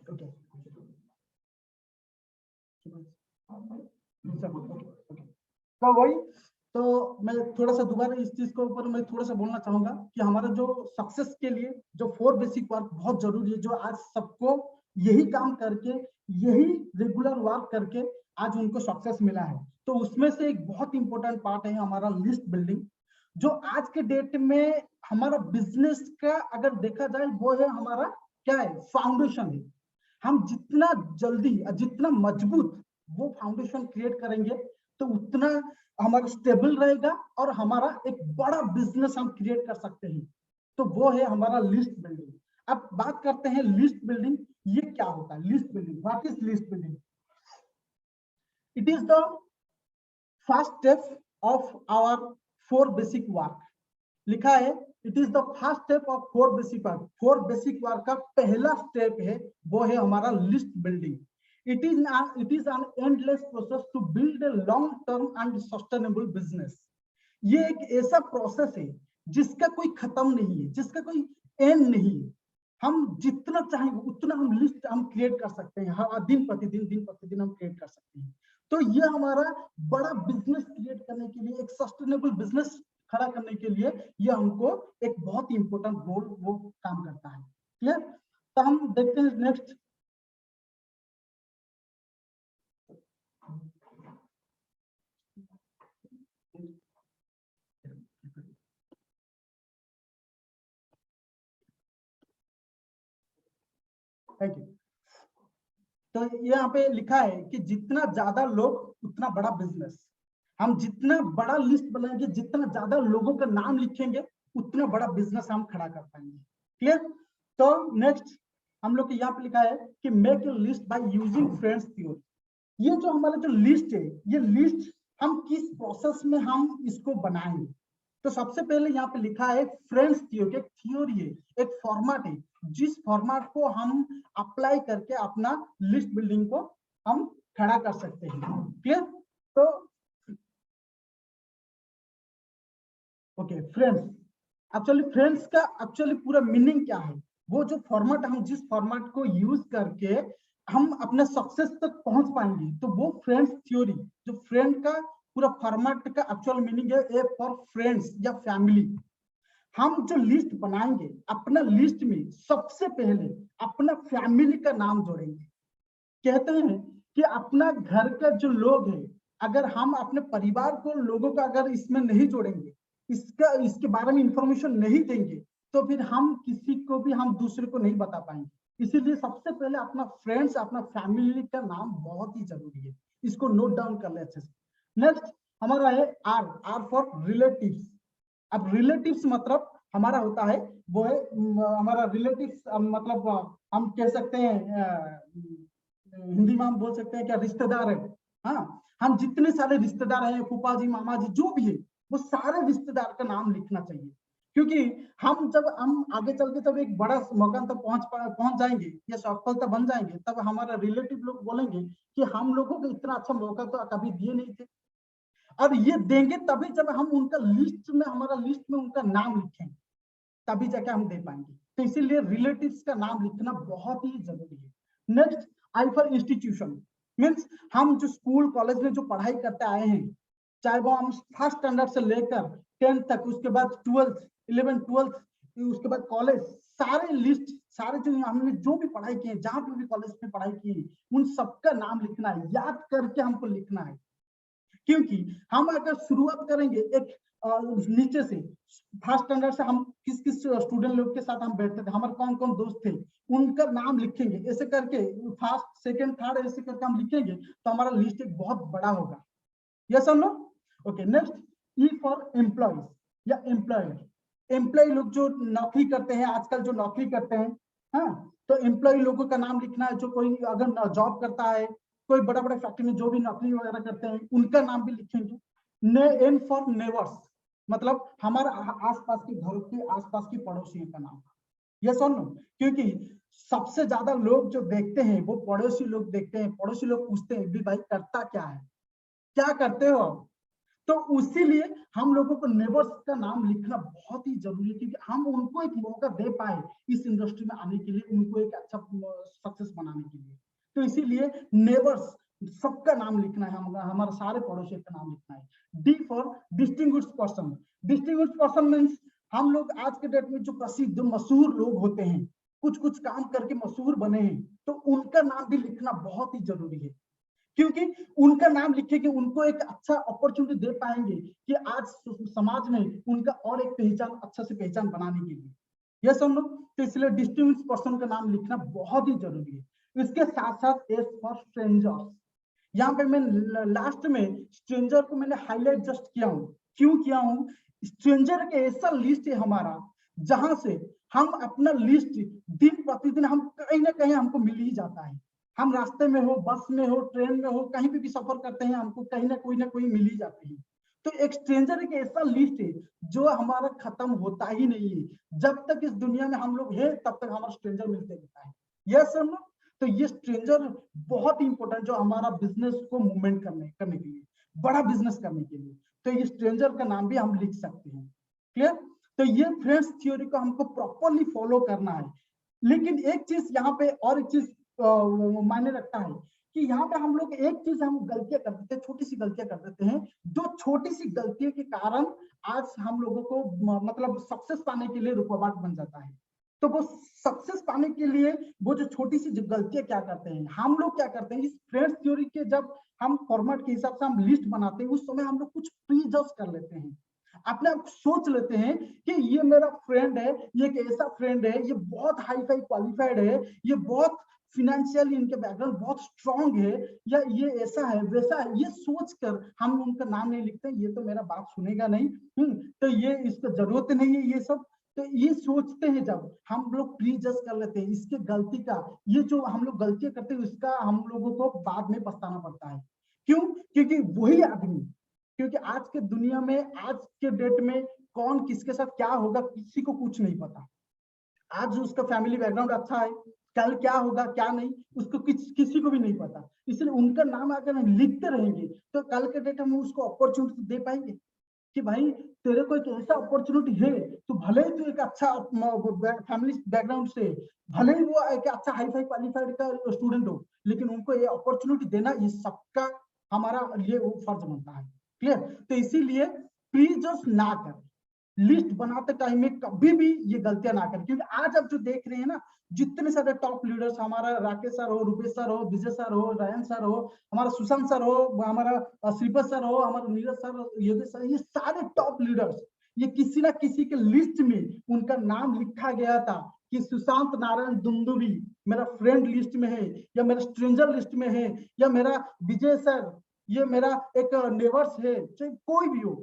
Okay तो वही, तो मैं थोड़ा सा दोबारा इस चीज के ऊपर मैं थोड़ा सा बोलना चाहूंगा कि हमारा जो सक्सेस के लिए जो 4 बेसिक वर्क बहुत जरूरी है, जो आज सबको यही काम करके, यही रेगुलर वर्क करके आज उनको सक्सेस मिला है। तो उसमें से एक बहुत इंपॉर्टेंट पार्ट है हमारा लिस्ट बिल्डिंग, जो आज के डेट में हमारा बिजनेस का अगर देखा जाए वो है हमारा क्या है, फाउंडेशन है। हम जितना जल्दी जितना मजबूत वो फाउंडेशन क्रिएट करेंगे तो उतना हमारा स्टेबल रहेगा और हमारा एक बड़ा बिजनेस हम क्रिएट कर सकते हैं। तो वो है हमारा लिस्ट बिल्डिंग। अब बात करते हैं लिस्ट बिल्डिंग, ये क्या होता है list building, what is list building? It is the first step of our 4 basic work. लिखा है it is the first step of 4 basic work. 4 basic work का पहला स्टेप है वो है हमारा list building. It is an endless process to build a long-term and sustainable business. ये एक ऐसा प्रोसेस है जिसका कोई खत्म नहीं है, जिसका कोई एंड नहीं है। हम जितना चाहेंगे उतना हम लिस्ट हम क्रिएट कर सकते हैं, हर दिन प्रतिदिन हम क्रिएट कर सकते हैं। तो ये हमारा बड़ा बिजनेस क्रिएट करने के लिए, एक सस्टेनेबल बिजनेस खड़ा करने के लिए ये हमको एक बहुत ही इंपॉर्टेंट रोल वो काम करता है। क्लियर? तो हम देखते हैं नेक्स्ट। Thank you. तो यहाँ पे लिखा है कि जितना ज्यादा लोग उतना बड़ा बिजनेस। हम जितना बड़ा लिस्ट बनाएंगे, जितना ज्यादा लोगों का नाम लिखेंगे, उतना बड़ा बिजनेस हम खड़ा कर पाएंगे। क्लियर? तो नेक्स्ट हम लोग के यहाँ पे लिखा है कि make a list by using friends theory. ये जो हमारा जो लिस्ट है, ये लिस्ट हम किस प्रोसेस में हम इसको बनाएंगे। तो सबसे पहले यहाँ पे लिखा है फ्रेंड्स थ्योरी, एक थ्योरी है, एक फॉर्मेट है, जिस फॉर्मेट को हम अप्लाई करके अपना लिस्ट बिल्डिंग को हम खड़ा कर सकते हैं। क्लियर? तो ओके फ्रेंड्स, फ्रेंड्स का पूरा मीनिंग क्या है? वो जो फॉर्मेट, हम जिस फॉर्मेट को यूज करके हम अपने सक्सेस तक पहुंच पाएंगे, तो वो फ्रेंड्स थ्योरी, जो फ्रेंड का पूरा फॉर्मेट का एक्चुअल मीनिंग है ए फॉर फ्रेंड्स या फैमिली। हम जो लिस्ट बनाएंगे, अपना लिस्ट में सबसे पहले अपना फैमिली का नाम जोड़ेंगे। कहते हैं कि अपना घर का जो लोग हैं, अगर हम अपने परिवार को, लोगों का अगर इसमें नहीं जोड़ेंगे, इसके बारे में इंफॉर्मेशन नहीं देंगे, तो फिर हम किसी को भी, हम दूसरे को नहीं बता पाएंगे। इसीलिए सबसे पहले अपना फ्रेंड्स, अपना फैमिली का नाम बहुत ही जरूरी है। इसको नोट डाउन कर ले अच्छे से। नेक्स्ट हमारा है आर, आर फॉर रिलेटिव्स। अब रिलेटिव्स मतलब हमारा होता है वो है हमारा रिलेटिव्स, मतलब हम कह सकते हैं हिंदी में हम बोल सकते हैं क्या, रिश्तेदार है। हाँ, हम जितने सारे रिश्तेदार हैं, फूफा जी, मामा जी, जो भी है, वो सारे रिश्तेदार का नाम लिखना चाहिए। क्योंकि हम जब हम आगे चल के जब एक बड़ा मकाम तक पहुंच जाएंगे या सफलता बन जाएंगे, तब हमारा रिलेटिव लोग बोलेंगे कि हम लोगों को इतना अच्छा मौका तो कभी दिए नहीं थे। और ये देंगे तभी जब हम उनका लिस्ट में, हमारा लिस्ट में उनका नाम लिखेंगे, तभी जाके हम दे पाएंगे। तो इसीलिए रिलेटिव्स का नाम लिखना बहुत ही जरूरी है। Next I for institution, means हम जो स्कूल कॉलेज में जो पढ़ाई करते आए हैं, चाहे वो हम फर्स्ट स्टैंडर्ड से लेकर 10th तक, उसके बाद 12th, 11th, 12th, उसके बाद कॉलेज, सारे लिस्ट, सारे जो हमने जो भी पढ़ाई की है, जहां पे भी कॉलेज में पढ़ाई की है, उन सबका नाम लिखना है, याद करके हमको लिखना है। क्योंकि हम अगर शुरुआत करेंगे एक नीचे से, फर्स्ट स्टैंडर्ड से, हम किस किस स्टूडेंट लोग के साथ हम बैठते थे, हमारे कौन कौन दोस्त थे, उनका नाम लिखेंगे, ऐसे करके फर्स्ट सेकंड थर्ड ऐसे करके हम लिखेंगे, तो हमारा लिस्ट एक बहुत बड़ा होगा। यस और no? Okay next E for employees या एम्प्लॉयर। एम्प्लॉय लोग जो नौकरी करते हैं, आजकल जो नौकरी करते हैं, हाँ, तो एम्प्लॉय लोगों का नाम लिखना है। जो कोई अगर जॉब करता है, कोई बड़ा बड़ा फैक्ट्री में जो भी नौकरी वगैरह करते हैं, उनका नाम भी लिखेंगे। एन फॉर नेबर्स, मतलब हमारा आसपास के घरों के आसपास के पड़ोसियों का नाम। यस और नो? क्योंकि सबसे ज्यादा लोग जो देखते हैं वो पड़ोसी लोग देखते हैं। पड़ोसी लोग पूछते हैं भी भाई करता क्या है, क्या करते हो आप, तो उसीलिए हम लोगों को नेबर्स का नाम लिखना बहुत ही जरूरी है, क्योंकि हम उनको एक मौका दे पाए इस इंडस्ट्री में आने के लिए, उनको एक अच्छा सक्सेस बनाने के लिए। तो इसीलिए नेबर्स सबका नाम लिखना है, हमारे सारे पड़ोसियों का नाम लिखना है। D for distinguished person. Distinguished person means हम लोग आज के डेट में जो प्रसिद्ध मशहूर लोग होते हैं, कुछ कुछ काम करके मशहूर बने हैं, तो उनका नाम भी लिखना बहुत ही जरूरी है, क्योंकि उनका नाम लिखे कि उनको एक अच्छा अपॉर्चुनिटी दे पाएंगे कि आज समाज में उनका और एक पहचान, अच्छा से पहचान बनाने के लिए। यस हम लोग, तो इसलिए डिस्टिंग्विश्ड पर्सन का नाम लिखना बहुत ही जरूरी है। इसके साथ साथ एस फॉर स्ट्रेंजर्स। यहाँ पे मैं लास्ट में स्ट्रेंजर को मैंने हाईलाइट जस्ट किया हूँ। क्यों किया हूँ? स्ट्रेंजर के ऐसा लिस्ट है हमारा, जहां से हम अपना लिस्ट दिन प्रतिदिन हम कहीं ना कहीं हमको मिल ही जाता है। हम रास्ते में हो, बस में हो, ट्रेन में हो, कहीं पे भी सफर करते हैं, हमको कहीं ना कोई मिल ही जाते हैं। तो एक स्ट्रेंजर एक ऐसा लिस्ट है जो हमारा खत्म होता ही नहीं है। जब तक इस दुनिया में हम लोग हैं, तब तक हमारा स्ट्रेंजर मिलते रहता है। यस हम लोग, तो ये स्ट्रेंजर बहुत इंपॉर्टेंट, जो हमारा बिजनेस को मूवमेंट करने के लिए, बड़ा बिजनेस करने के लिए, तो ये स्ट्रेंजर का नाम भी हम लिख सकते हैं। क्लियर? तो ये फ्रेंड्स थ्योरी को हमको प्रॉपरली फॉलो करना है। लेकिन एक चीज यहाँ पे और एक चीज मायने रखता है कि यहाँ पे हम लोग एक चीज हम गलतियां कर देते हैं, छोटी सी गलतियां कर देते हैं, जो छोटी सी गलतियों के कारण आज हम लोगों को मतलब सक्सेस पाने के लिए रुकावट बन जाता है। तो वो सक्सेस पाने के लिए वो जो छोटी सी गलतियां क्या करते हैं, हम लोग क्या करते हैं, इस फ्रेंड्स थ्योरी के जब हम फॉर्मेट के हिसाब से हम लिस्ट बनाते हैं, उस समय हम लोग कुछ प्रीजज कर लेते हैं, अपने आप सोच लेते हैं कि ये मेरा फ्रेंड है, ये एक ऐसा फ्रेंड है, ये बहुत हाई फाई क्वालिफाइड है, ये बहुत फिनेंशियली इनके बैकग्राउंड बहुत स्ट्रांग है, या ये ऐसा है वैसा है, ये सोचकर हम उनका नाम नहीं लिखते, ये तो मेरा बात सुनेगा नहीं, तो ये इसको जरूरत नहीं है ये सब। तो ये सोचते हैं, जब हम लोग प्री जज कर लेते हैं इसके गलती का, ये जो हम लोग गलतियां करते हैं उसका हम लोगों को बाद में पछताना पड़ता है। क्यों? क्योंकि वही आदमी, क्योंकि आज के दुनिया में, आज के डेट में कौन किसके साथ क्या होगा किसी को कुछ नहीं पता। आज उसका फैमिली बैकग्राउंड अच्छा है, कल क्या होगा क्या नहीं उसको किसी को भी नहीं पता। इसलिए उनका नाम अगर हम लिखते रहेंगे तो कल के डेट में उसको अपॉर्चुनिटी दे पाएंगे कि भाई तेरे को एक ऐसा अपॉर्चुनिटी है, तो भले ही तू एक अच्छा फैमिली बैकग्राउंड से, भले ही वो एक अच्छा हाई फाई क्वालिफाइड का स्टूडेंट हो, लेकिन उनको ये अपॉर्चुनिटी देना ये सबका हमारा ये फर्ज बनता है। क्लियर? तो इसीलिए प्लीज ना कर, लिस्ट बनाते टाइम में कभी भी ये गलतियां ना करें, क्योंकि आज आप जो देख रहे हैं ना, जितने सारे टॉप लीडर्स, हमारा राकेश सर हो, रुपेश सर हो, विजय सर हो, रायन सर हो, हमारा सुशांत सर हो, हमारा श्रीपद सर हो, हमारा नीरज सर, योगेश सर, ये सारे टॉप लीडर्स, ये किसी ना किसी के लिस्ट में उनका नाम लिखा गया था कि सुशांत नारायण दुंदुभी मेरा फ्रेंड लिस्ट में है, या मेरा स्ट्रेंजर लिस्ट में है, या मेरा विजय सर ये मेरा एक नेबर्स है, चाहे कोई भी हो।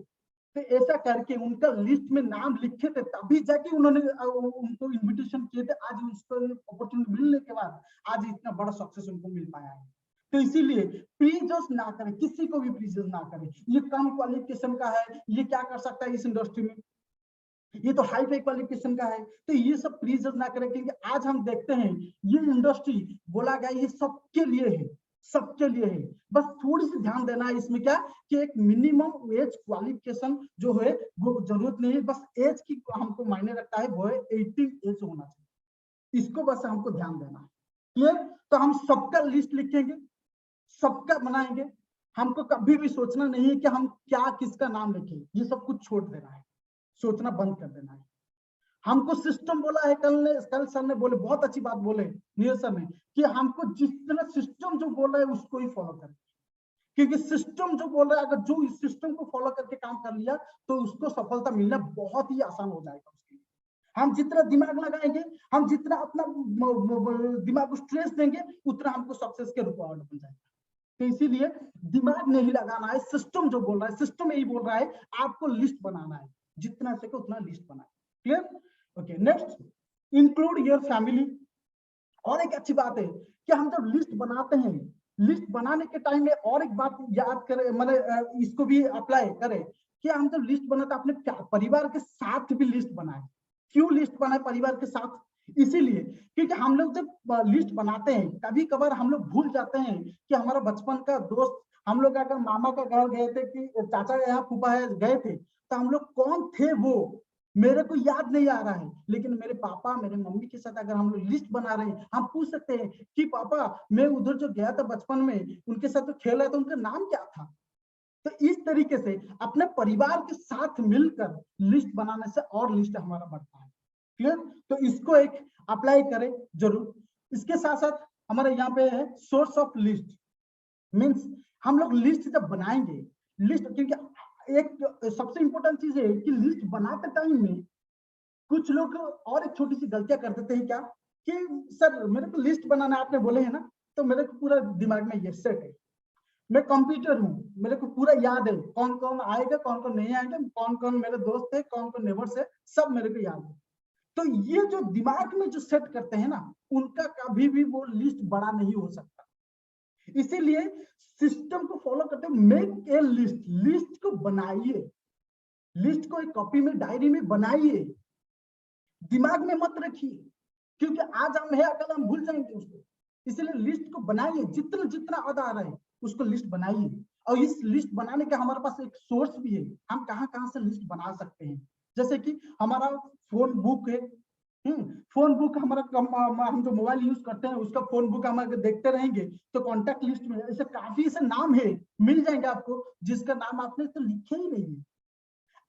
तो ऐसा करके उनका लिस्ट में नाम लिखे थे, तभी जाके उन्होंने उनको इनविटेशन किए थे। आज उसको अपॉर्चुनिटी मिलने के बाद आज इतना बड़ा सक्सेस उनको मिल पाया है। तो इसीलिए प्रीजस ना करें, किसी को भी प्रीजस ना करें, ये कम क्वालिफिकेशन का है, ये क्या कर सकता है इस इंडस्ट्री में, ये तो हाई फाई क्वालिफिकेशन का है, तो ये सब प्रीजस ना करें। क्योंकि आज हम देखते हैं ये इंडस्ट्री बोला गया ये सबके लिए है, सबके लिए है, बस थोड़ी सी ध्यान देना है इसमें क्या कि एक मिनिमम एज क्वालिफिकेशन जो है वो जरूरत नहीं है, बस एज की हमको मायने रखता है, वो है 18 एज होना चाहिए, इसको बस हमको ध्यान देना है। क्लियर? तो हम सबका लिस्ट लिखेंगे, सबका बनाएंगे, हमको कभी भी सोचना नहीं है कि हम क्या किसका नाम लिखें, ये सब कुछ छोड़ देना है, सोचना बंद कर देना है। हमको सिस्टम बोला है, कल सर ने बोले, बहुत अच्छी बात बोले नीरज सर ने, कि हमको जिस तरह सिस्टम जो बोला है उसको ही फॉलो करें, क्योंकि सिस्टम जो बोल रहा है, अगर जो इस सिस्टम को फॉलो करके काम कर लिया तो उसको सफलता मिलना बहुत ही आसान हो जाएगा उसके लिए। हम जितना दिमाग लगाएंगे, हम जितना अपना दिमाग को स्ट्रेस देंगे, उतना हमको सक्सेस के रुकावट बन जाएगा। तो इसीलिए दिमाग नहीं लगाना है, सिस्टम जो बोल रहा है, सिस्टम यही बोल रहा है आपको लिस्ट बनाना है, जितना सके उतना लिस्ट बनाए। Clear? Okay, next, include your family. और एक अच्छी बात है कि हम जब लिस्ट बनाते हैं, लिस्ट बनाने के टाइम में और एक बात याद करें, मतलब इसको भी अप्लाई करें कि हम जब लिस्ट बनाते हैं अपने परिवार के साथ भी लिस्ट बनाए। क्यों लिस्ट बनाए परिवार के साथ? इसीलिए क्योंकि हम लोग जब लिस्ट बनाते हैं, कभी कभार हम लोग भूल जाते हैं कि हमारा बचपन का दोस्त हम लोग अगर मामा का घर गए थे कि चाचा के यहाँ फूफा है गए थे, तो हम लोग कौन थे वो मेरे को याद नहीं आ रहा है, लेकिन मेरे पापा मेरे मम्मी के साथ अगर हम लोग लिस्ट बना रहे हैं, हम पूछ सकते हैं कि पापा मैं उधर जो गया था बचपन में उनके साथ तो खेल रहा था, उनका नाम क्या था। तो इस तरीके से अपने परिवार के साथ मिलकर लिस्ट बनाने से और लिस्ट हमारा बढ़ता है। क्लियर? तो इसको एक अप्लाई करें जरूर। इसके साथ साथ हमारे यहाँ पे है सोर्स ऑफ लिस्ट। मीन्स हम लोग लिस्ट जब बनाएंगे, लिस्ट क्योंकि एक सबसे इंपॉर्टेंट चीज है कि लिस्ट बनाते टाइम में कुछ लोग और एक छोटी सी गलतियां कर देते हैं क्या कि सर मेरे को लिस्ट बनाना आपने बोले है ना, तो मेरे को पूरा दिमाग में ये सेट है, मैं कंप्यूटर हूँ, मेरे को पूरा याद है कौन कौन आएगा कौन कौन नहीं आएगा, कौन कौन मेरे दोस्त है कौन कौन नेबर्स है, सब मेरे को याद है। तो ये जो दिमाग में जो सेट करते हैं ना, उनका कभी भी वो लिस्ट बड़ा नहीं हो सकता। इसीलिए सिस्टम को फॉलो करते हुए मेक ए लिस्ट, लिस्ट को बनाइए, लिस्ट को एक कॉपी में डायरी में बनाइए, दिमाग में मत रखिए, क्योंकि आज हम है कल हम भूल जाएंगे उसको। इसलिए लिस्ट को बनाइए, जितना जितना आ रहा है उसको लिस्ट बनाइए। और इस लिस्ट बनाने का हमारे पास एक सोर्स भी है, हम कहाँ कहाँ से लिस्ट बना सकते हैं। जैसे कि हमारा फोन बुक है, फोन बुक हमारा हम जो मोबाइल यूज करते हैं उसका फोन बुक हम अगर देखते रहेंगे तो कॉन्टैक्ट लिस्ट में ऐसे काफी ऐसे नाम है, मिल जाएंगे आपको जिसका नाम आपने तो लिखे ही नहीं है।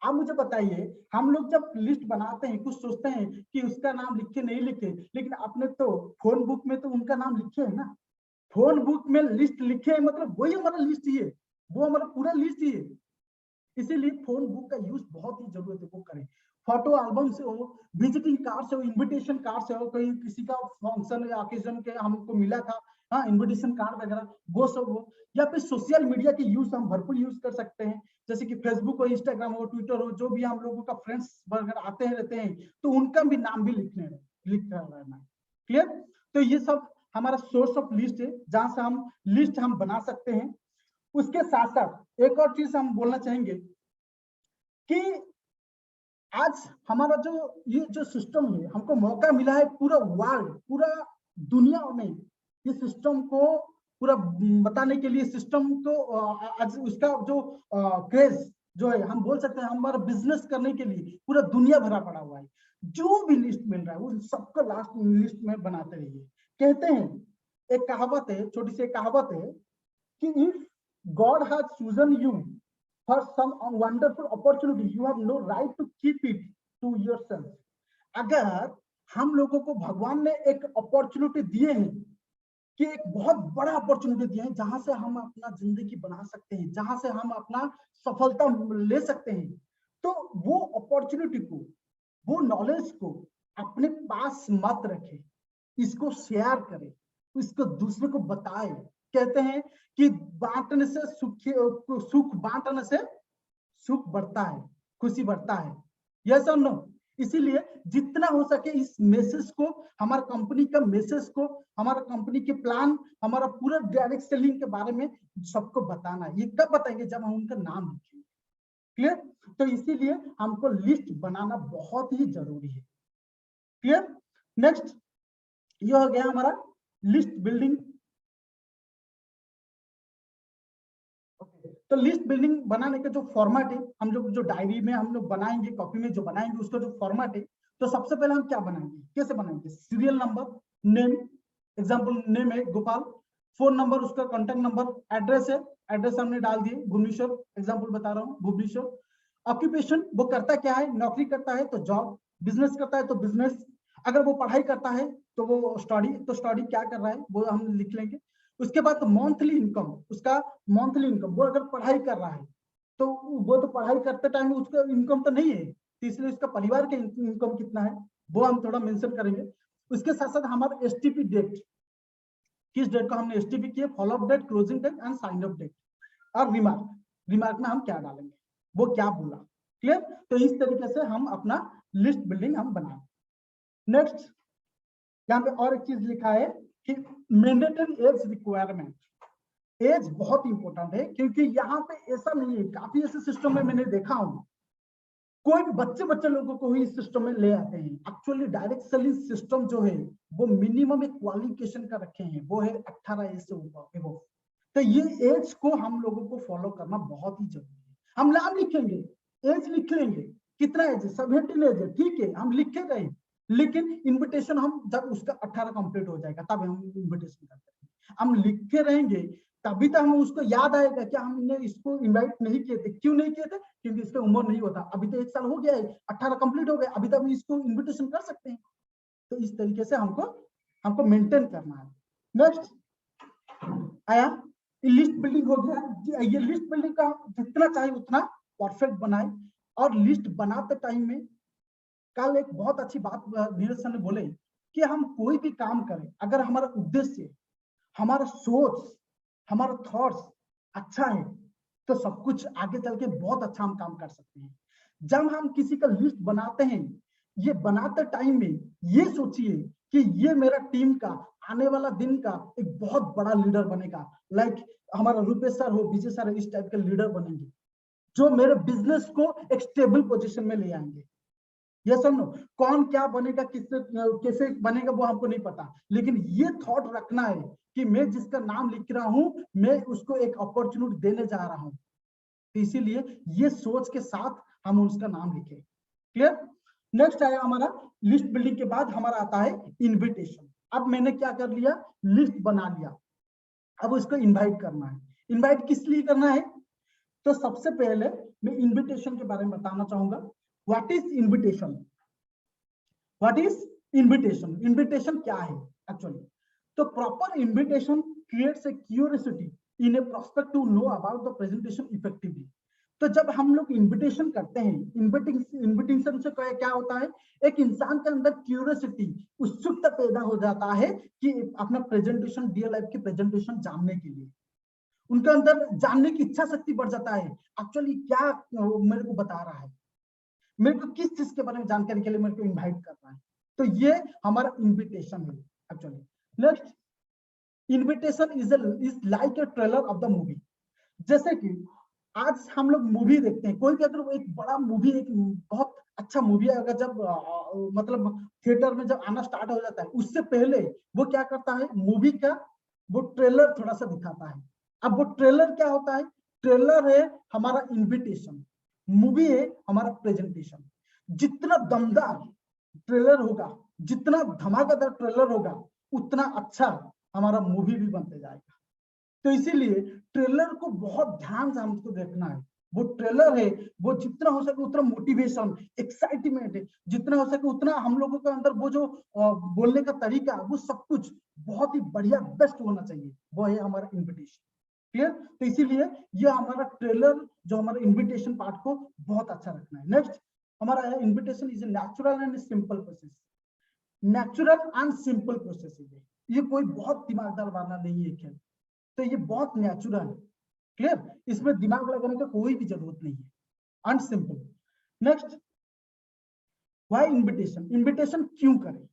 आप मुझे बताइए, हम लोग जब लिस्ट बनाते हैं कुछ सोचते हैं कि उसका नाम लिखे नहीं लिखे, लेकिन आपने तो फोन बुक में तो उनका नाम लिखे है ना, फोन बुक में लिस्ट लिखे है, मतलब वही हमारा लिस्ट ही है, वो हमारा पूरा लिस्ट ही है। इसीलिए फोन बुक का यूज बहुत ही जरूरत है, वो करें। फोटो एल्बम से हो, विजिटिंग कार्ड से हो, इनविटेशन कार्ड से हो, कहीं किसी का फंक्शन या ओकेजन के हमको मिला था, हाँ इनविटेशन कार्ड वगैरह वो सब हो, या फिर सोशल मीडिया के यूज हम भरपूर यूज कर सकते हैं, जैसे कि फेसबुक हो, इंस्टाग्राम हो, ट्विटर हो, जो भी हम लोगों का फ्रेंड्स वगैरह आते हैं रहते हैं, तो उनका भी नाम भी लिखना रहना। क्लियर? तो ये सब हमारा सोर्स ऑफ लिस्ट है, जहां से हम लिस्ट हम बना सकते हैं। उसके साथ साथ एक और चीज हम बोलना चाहेंगे कि आज हमारा जो ये जो सिस्टम है, हमको मौका मिला है पूरा वर्ल्ड, पूरा दुनिया में ये सिस्टम को पूरा बताने के लिए, सिस्टम को आज उसका जो क्रेज जो है, हम बोल सकते हैं हमारा बिजनेस करने के लिए पूरा दुनिया भरा पड़ा हुआ है। जो भी लिस्ट मिल रहा है वो सबका लास्ट लिस्ट में बनाते रहिए। कहते हैं, एक कहावत है, छोटी सी कहावत है कि if God has chosen you for some wonderful opportunity, you have no right to keep it to yourself. अगर हम लोगों को भगवान ने एक अपॉर्चुनिटी दिए हैं कि एक बहुत बड़ा अपॉर्चुनिटी दिए हैं जहां से हम अपना जिंदगी बना सकते हैं, जहां से हम अपना सफलता ले सकते हैं, तो वो अपॉर्चुनिटी को, वो नॉलेज को अपने पास मत रखें, इसको शेयर करें, इसको दूसरे को बताएं। कहते हैं कि बांटने से सुख बांटने से सुख बढ़ता है, खुशी बढ़ता है। यस और नो? इसीलिए जितना हो सके इस मैसेज को, हमारा कंपनी का मैसेज को, हमारा कंपनी के प्लान, हमारा पूरा डायरेक्ट सेलिंग के बारे में सबको बताना है। ये कब बताएंगे? जब हम उनका नाम लिखेंगे। क्लियर? तो इसीलिए हमको लिस्ट बनाना बहुत ही जरूरी है। क्लियर? नेक्स्ट ये हो गया हमारा लिस्ट बिल्डिंग। तो लिस्ट बिल्डिंग बनाने का जो फॉर्मेट है, हम लोग जो डायरी में हम लोग बनाएंगे, कॉपी में जो बनाएंगे, उसका जो फॉर्मेट है, तो सबसे पहले हम क्या बनाएंगे, कैसे बनाएंगे? Serial number, name, example name है गोपाल, फोन नंबर, उसका कॉन्टेक्ट नंबर, एड्रेस है, एड्रेस हमने डाल दिए भुवनेश्वर, एग्जांपल बता रहा हूँ भुवनेश्वर। ऑक्यूपेशन, वो करता क्या है, नौकरी करता है तो जॉब, बिजनेस करता है तो बिजनेस, अगर वो पढ़ाई करता है तो वो स्टडी, तो स्टडी क्या कर रहा है वो हम लिख लेंगे। उसके बाद मंथली इनकम, उसका मंथली इनकम, वो अगर पढ़ाई कर रहा है तो वो तो पढ़ाई करते टाइम उसका इनकम तो नहीं है, तो इसलिए उसका परिवार के इनकम कितना है वो हम थोड़ा मेंशन करेंगे। उसके साथ साथ हमारा एसटीपी डेट, किस डेट को हमने एसटीपी किया, follow up date, closing date and sign up date, और रिमार्क, रिमार्क में हम क्या डालेंगे, वो क्या बोला। क्लियर? तो इस तरीके से हम अपना लिस्ट बिल्डिंग हम बनाए। नेक्स्ट यहाँ पे और एक चीज लिखा है कि मैंडेटरी एज रिक्वायरमेंट। एज बहुत इंपॉर्टेंट है, क्योंकि यहाँ पे ऐसा नहीं है, काफी ऐसे सिस्टम में मैंने देखा हूँ कोई भी बच्चे लोगों को ही इस सिस्टम में ले आते हैं। एक्चुअली डायरेक्ट सेलिंग सिस्टम जो है वो मिनिमम एक क्वालिफिकेशन का रखे हैं, वो है 18 एज से ऊपर। तो ये एज को हम लोगों को फॉलो करना बहुत ही जरूरी है। हम नाम लिखेंगे, एज लिख लेंगे, कितना एज है, 17 एज है, ठीक है, हम लिखे गए, लेकिन इनविटेशन हम जब उसका 18 कंप्लीट हो जाएगा तब हम इनविटेशन करते हैं। हम लिखे रहेंगे तभी तो हम उसको याद आएगा कि हमने इसको इनवाइट नहीं किए थे। क्यों नहीं किए थे? क्योंकि इसका उम्र नहीं होता, अभी तो 1 साल हो गया है, 18 कंप्लीट हो गया, अभी तो हम इसको इनविटेशन कर सकते हैं। तो इस तरीके से हमको मेंटेन करना है। नेक्स्ट आया लिस्ट बिल्डिंग हो गया। ये लिस्ट बिल्डिंग का जितना चाहिए उतना परफेक्ट बनाए। और लिस्ट बनाते टाइम में कल एक बहुत अच्छी बात नीरज सर ने बोले कि हम कोई भी काम करें, अगर हमारा उद्देश्य, हमारा सोच, हमारा थॉट्स अच्छा है तो सब कुछ आगे चल के बहुत अच्छा हम काम कर सकते हैं। जब हम किसी का लिस्ट बनाते हैं, ये बनाते टाइम में ये सोचिए कि ये मेरा टीम का आने वाला दिन का एक बहुत बड़ा लीडर बनेगा। लाइक हमारा रूपेश सर हो, विजय सर इस टाइप के लीडर बनेंगे जो मेरे बिजनेस को एक स्टेबल पोजीशन में ले आएंगे। ये सुनो, कौन क्या बनेगा, किससे कैसे बनेगा वो हमको नहीं पता, लेकिन ये थॉट रखना है कि मैं जिसका नाम लिख रहा हूं मैं उसको एक अपॉर्चुनिटी देने जा रहा हूं। तो इसीलिए ये सोच के साथ हम उसका नाम लिखें। क्लियर? नेक्स्ट आया हमारा लिस्ट बिल्डिंग के बाद हमारा आता है इनविटेशन। अब मैंने क्या कर लिया, लिस्ट बना लिया, अब उसको इनवाइट करना है। इनवाइट किस लिए करना है? तो सबसे पहले मैं इनविटेशन के बारे में बताना चाहूंगा। What is invitation? What is invitation? Invitation क्या है एक्चुअली? तो proper invitation creates a curiosity in a prospect to know about the presentation effectively. तो जब हम लोग इनविटेशन करते हैं, इनविटेशन से क्या होता है, एक इंसान के अंदर क्यूरियोसिटी, उत्सुकता पैदा हो जाता है कि अपना प्रेजेंटेशन, रियल लाइफ की प्रेजेंटेशन जानने के लिए उनके अंदर जानने की इच्छा शक्ति बढ़ जाता है। एक्चुअली क्या मेरे को बता रहा है, मेरे को किस चीज के बारे में जानकारी के लिए मेरे को इनवाइट कर रहा है। तो ये हमारा इनविटेशन है actually. Next, invitation is like a trailer of the movie. जैसे कि आज हम लोग मूवी देखते हैं, कोई भी अगर एक बड़ा मूवी, एक बहुत अच्छा मूवी अगर जब मतलब थिएटर में जब आना स्टार्ट हो जाता है, उससे पहले वो क्या करता है, मूवी का वो ट्रेलर थोड़ा सा दिखाता है। अब वो ट्रेलर क्या होता है? ट्रेलर है हमारा इनविटेशन, मूवी है हमारा प्रेजेंटेशन। जितना दमदार ट्रेलर होगा, जितना धमाकेदार ट्रेलर होगा, उतना अच्छा हमारा मूवी भी बनते जाएगा। तो इसीलिए ट्रेलर को बहुत ध्यान से हमको देखना है। वो ट्रेलर है, वो जितना हो सके उतना मोटिवेशन, एक्साइटमेंट है, जितना हो सके उतना हम लोगों के अंदर वो जो बोलने का तरीका, वो सब कुछ बहुत ही बढ़िया, बेस्ट होना चाहिए। वो है हमारा इनविटेशन। क्लियर? तो इसीलिए ये हमारा ट्रेलर, जो हमारा इनविटेशन पार्ट को बहुत अच्छा रखना है। नेक्स्ट हमारा invitation is a natural and simple process. Natural and simple process है ये, कोई बहुत दिमागदार वाला नहीं है खेल। तो ये बहुत नेचुरल है। क्लियर? इसमें दिमाग लगाने का कोई भी जरूरत नहीं है, and simple. Next, why invitation? Invitation क्यों करें,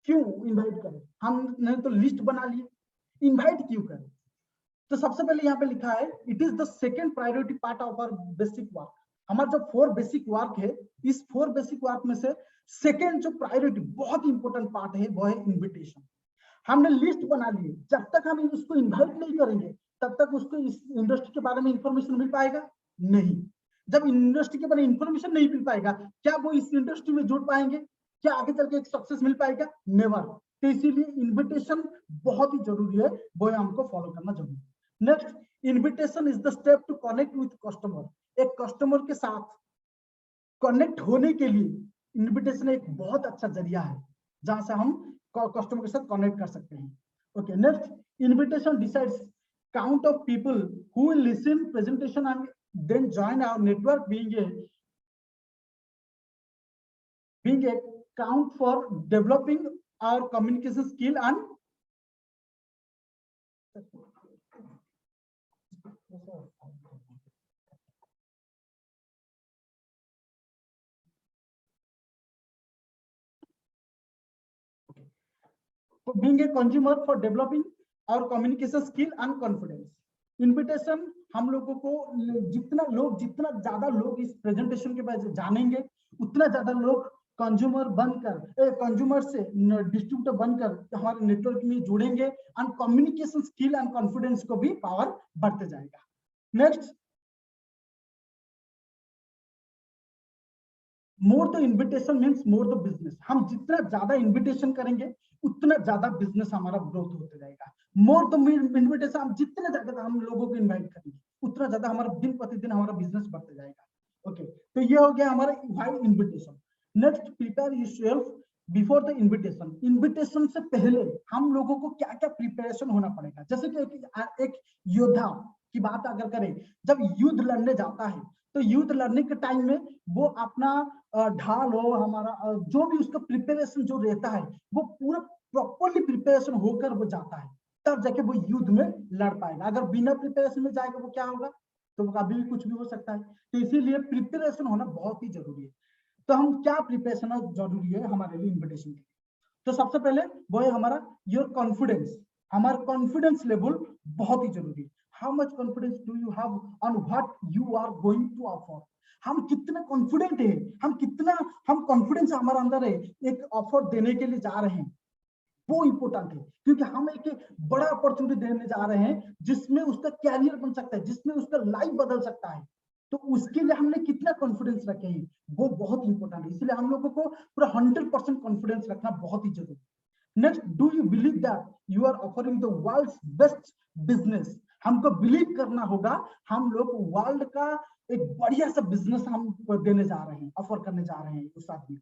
क्यों इनवाइट करें? हमने तो लिस्ट बना ली, इनवाइट क्यों करें? तो सबसे पहले यहाँ पे लिखा है, it is the second priority part of our basic work. हमारा जो 4 बेसिक वर्क है, इस 4 बेसिक वर्क में से सेकेंड जो प्रायोरिटी बहुत इंपॉर्टेंट पार्ट है वो है इनविटेशन। हमने लिस्ट बना ली, जब तक हम उसको इन्वाइट नहीं करेंगे तब तक उसको इस इंडस्ट्री के बारे में इंफॉर्मेशन मिल पाएगा नहीं। जब इंडस्ट्री के बारे में इंफॉर्मेशन नहीं मिल पाएगा, क्या वो इस इंडस्ट्री में जुड़ पाएंगे? क्या आगे चल के एक सक्सेस मिल पाएगा? नेवर। तो इसीलिए इन्विटेशन बहुत ही जरूरी है, वो हमको फॉलो करना जरूरी है। Next, invitation is the step to connect with customer. एक कस्टमर के साथ कनेक्ट होने के लिए इन्विटेशन एक बहुत अच्छा जरिया है, जहां से हम कस्टमर के साथ कनेक्ट कर सकते हैं। Okay, next, invitation decides count of people who will listen presentation and then join our network, being a count for developing our communication skill and being a consumer for developing our communication skill and confidence. Invitation हम लोगों को जितना ज्यादा लोग इस presentation के बारे में जानेंगे, उतना ज्यादा लोग कंज्यूमर बनकर कंज्यूमर से डिस्ट्रीब्यूटर बनकर हमारे नेटवर्क में जुड़ेंगे and communication skill and confidence को भी पावर बढ़ते जाएगा। Next, more the invitation means more the business. हम जितना ज्यादा इन्विटेशन करेंगे उतना ज्यादा बिजनेस हमारा ग्रोथ होते जाएगा। मोर द इन्विटेशन, हम जितने ज्यादा हम लोगों को इन्वाइट करेंगे उतना ज्यादा हमारा दिन प्रतिदिन हमारा बिजनेस बढ़ते जाएगा। ओके, तो ये हो गया हमारा why invitation. Next, prepare yourself before the invitation. Invitation से पहले हम लोगों को क्या क्या प्रिपरेशन होना पड़ेगा। जैसे कि एक योद्धा की बात अगर करें, जब युद्ध लड़ने जाता है तो युद्ध लड़ने के टाइम में वो अपना ढाल हो, हमारा जो भी उसका प्रिपरेशन जो रहता है वो पूरा प्रॉपरली प्रिपरेशन होकर वो जाता है, तब जाके वो युद्ध में लड़ पाएगा। अगर बिना प्रिपरेशन में जाएगा वो क्या होगा, तो कभी भी कुछ भी हो सकता है। तो इसीलिए प्रिपरेशन होना बहुत ही जरूरी है। तो हम क्या प्रिपरेशन जरूरी है हमारे लिए इन्विटेशन के लिए? तो सबसे पहले वो है हमारा योर कॉन्फिडेंस। हमारा कॉन्फिडेंस लेवल बहुत ही जरूरी है। How much confidence do you have on what you are going to offer. हम कितने कॉन्फिडेंट है, हम कॉन्फिडेंस हमारे अंदर है एक ऑफर देने के लिए जा रहे हैं, वो इंपॉर्टेंट है। क्योंकि हम एक बड़ा अपॉर्चुनिटी देने जा रहे हैं जिसमें उसका कैरियर बन सकता है, जिसमें उसका लाइफ बदल सकता है। तो उसके लिए हमने कितना कॉन्फिडेंस रखे हैं वो बहुत इंपॉर्टेंट है। इसलिए हम लोगों को पूरा 100% कॉन्फिडेंस रखना बहुत ही जरूरी है। Next, do you believe that you are offering the world's best business. हमको बिलीव करना होगा हम लोग वर्ल्ड का एक बढ़िया सा बिजनेस हम देने जा रहे हैं, ऑफर करने जा रहे हैं उस आदमी।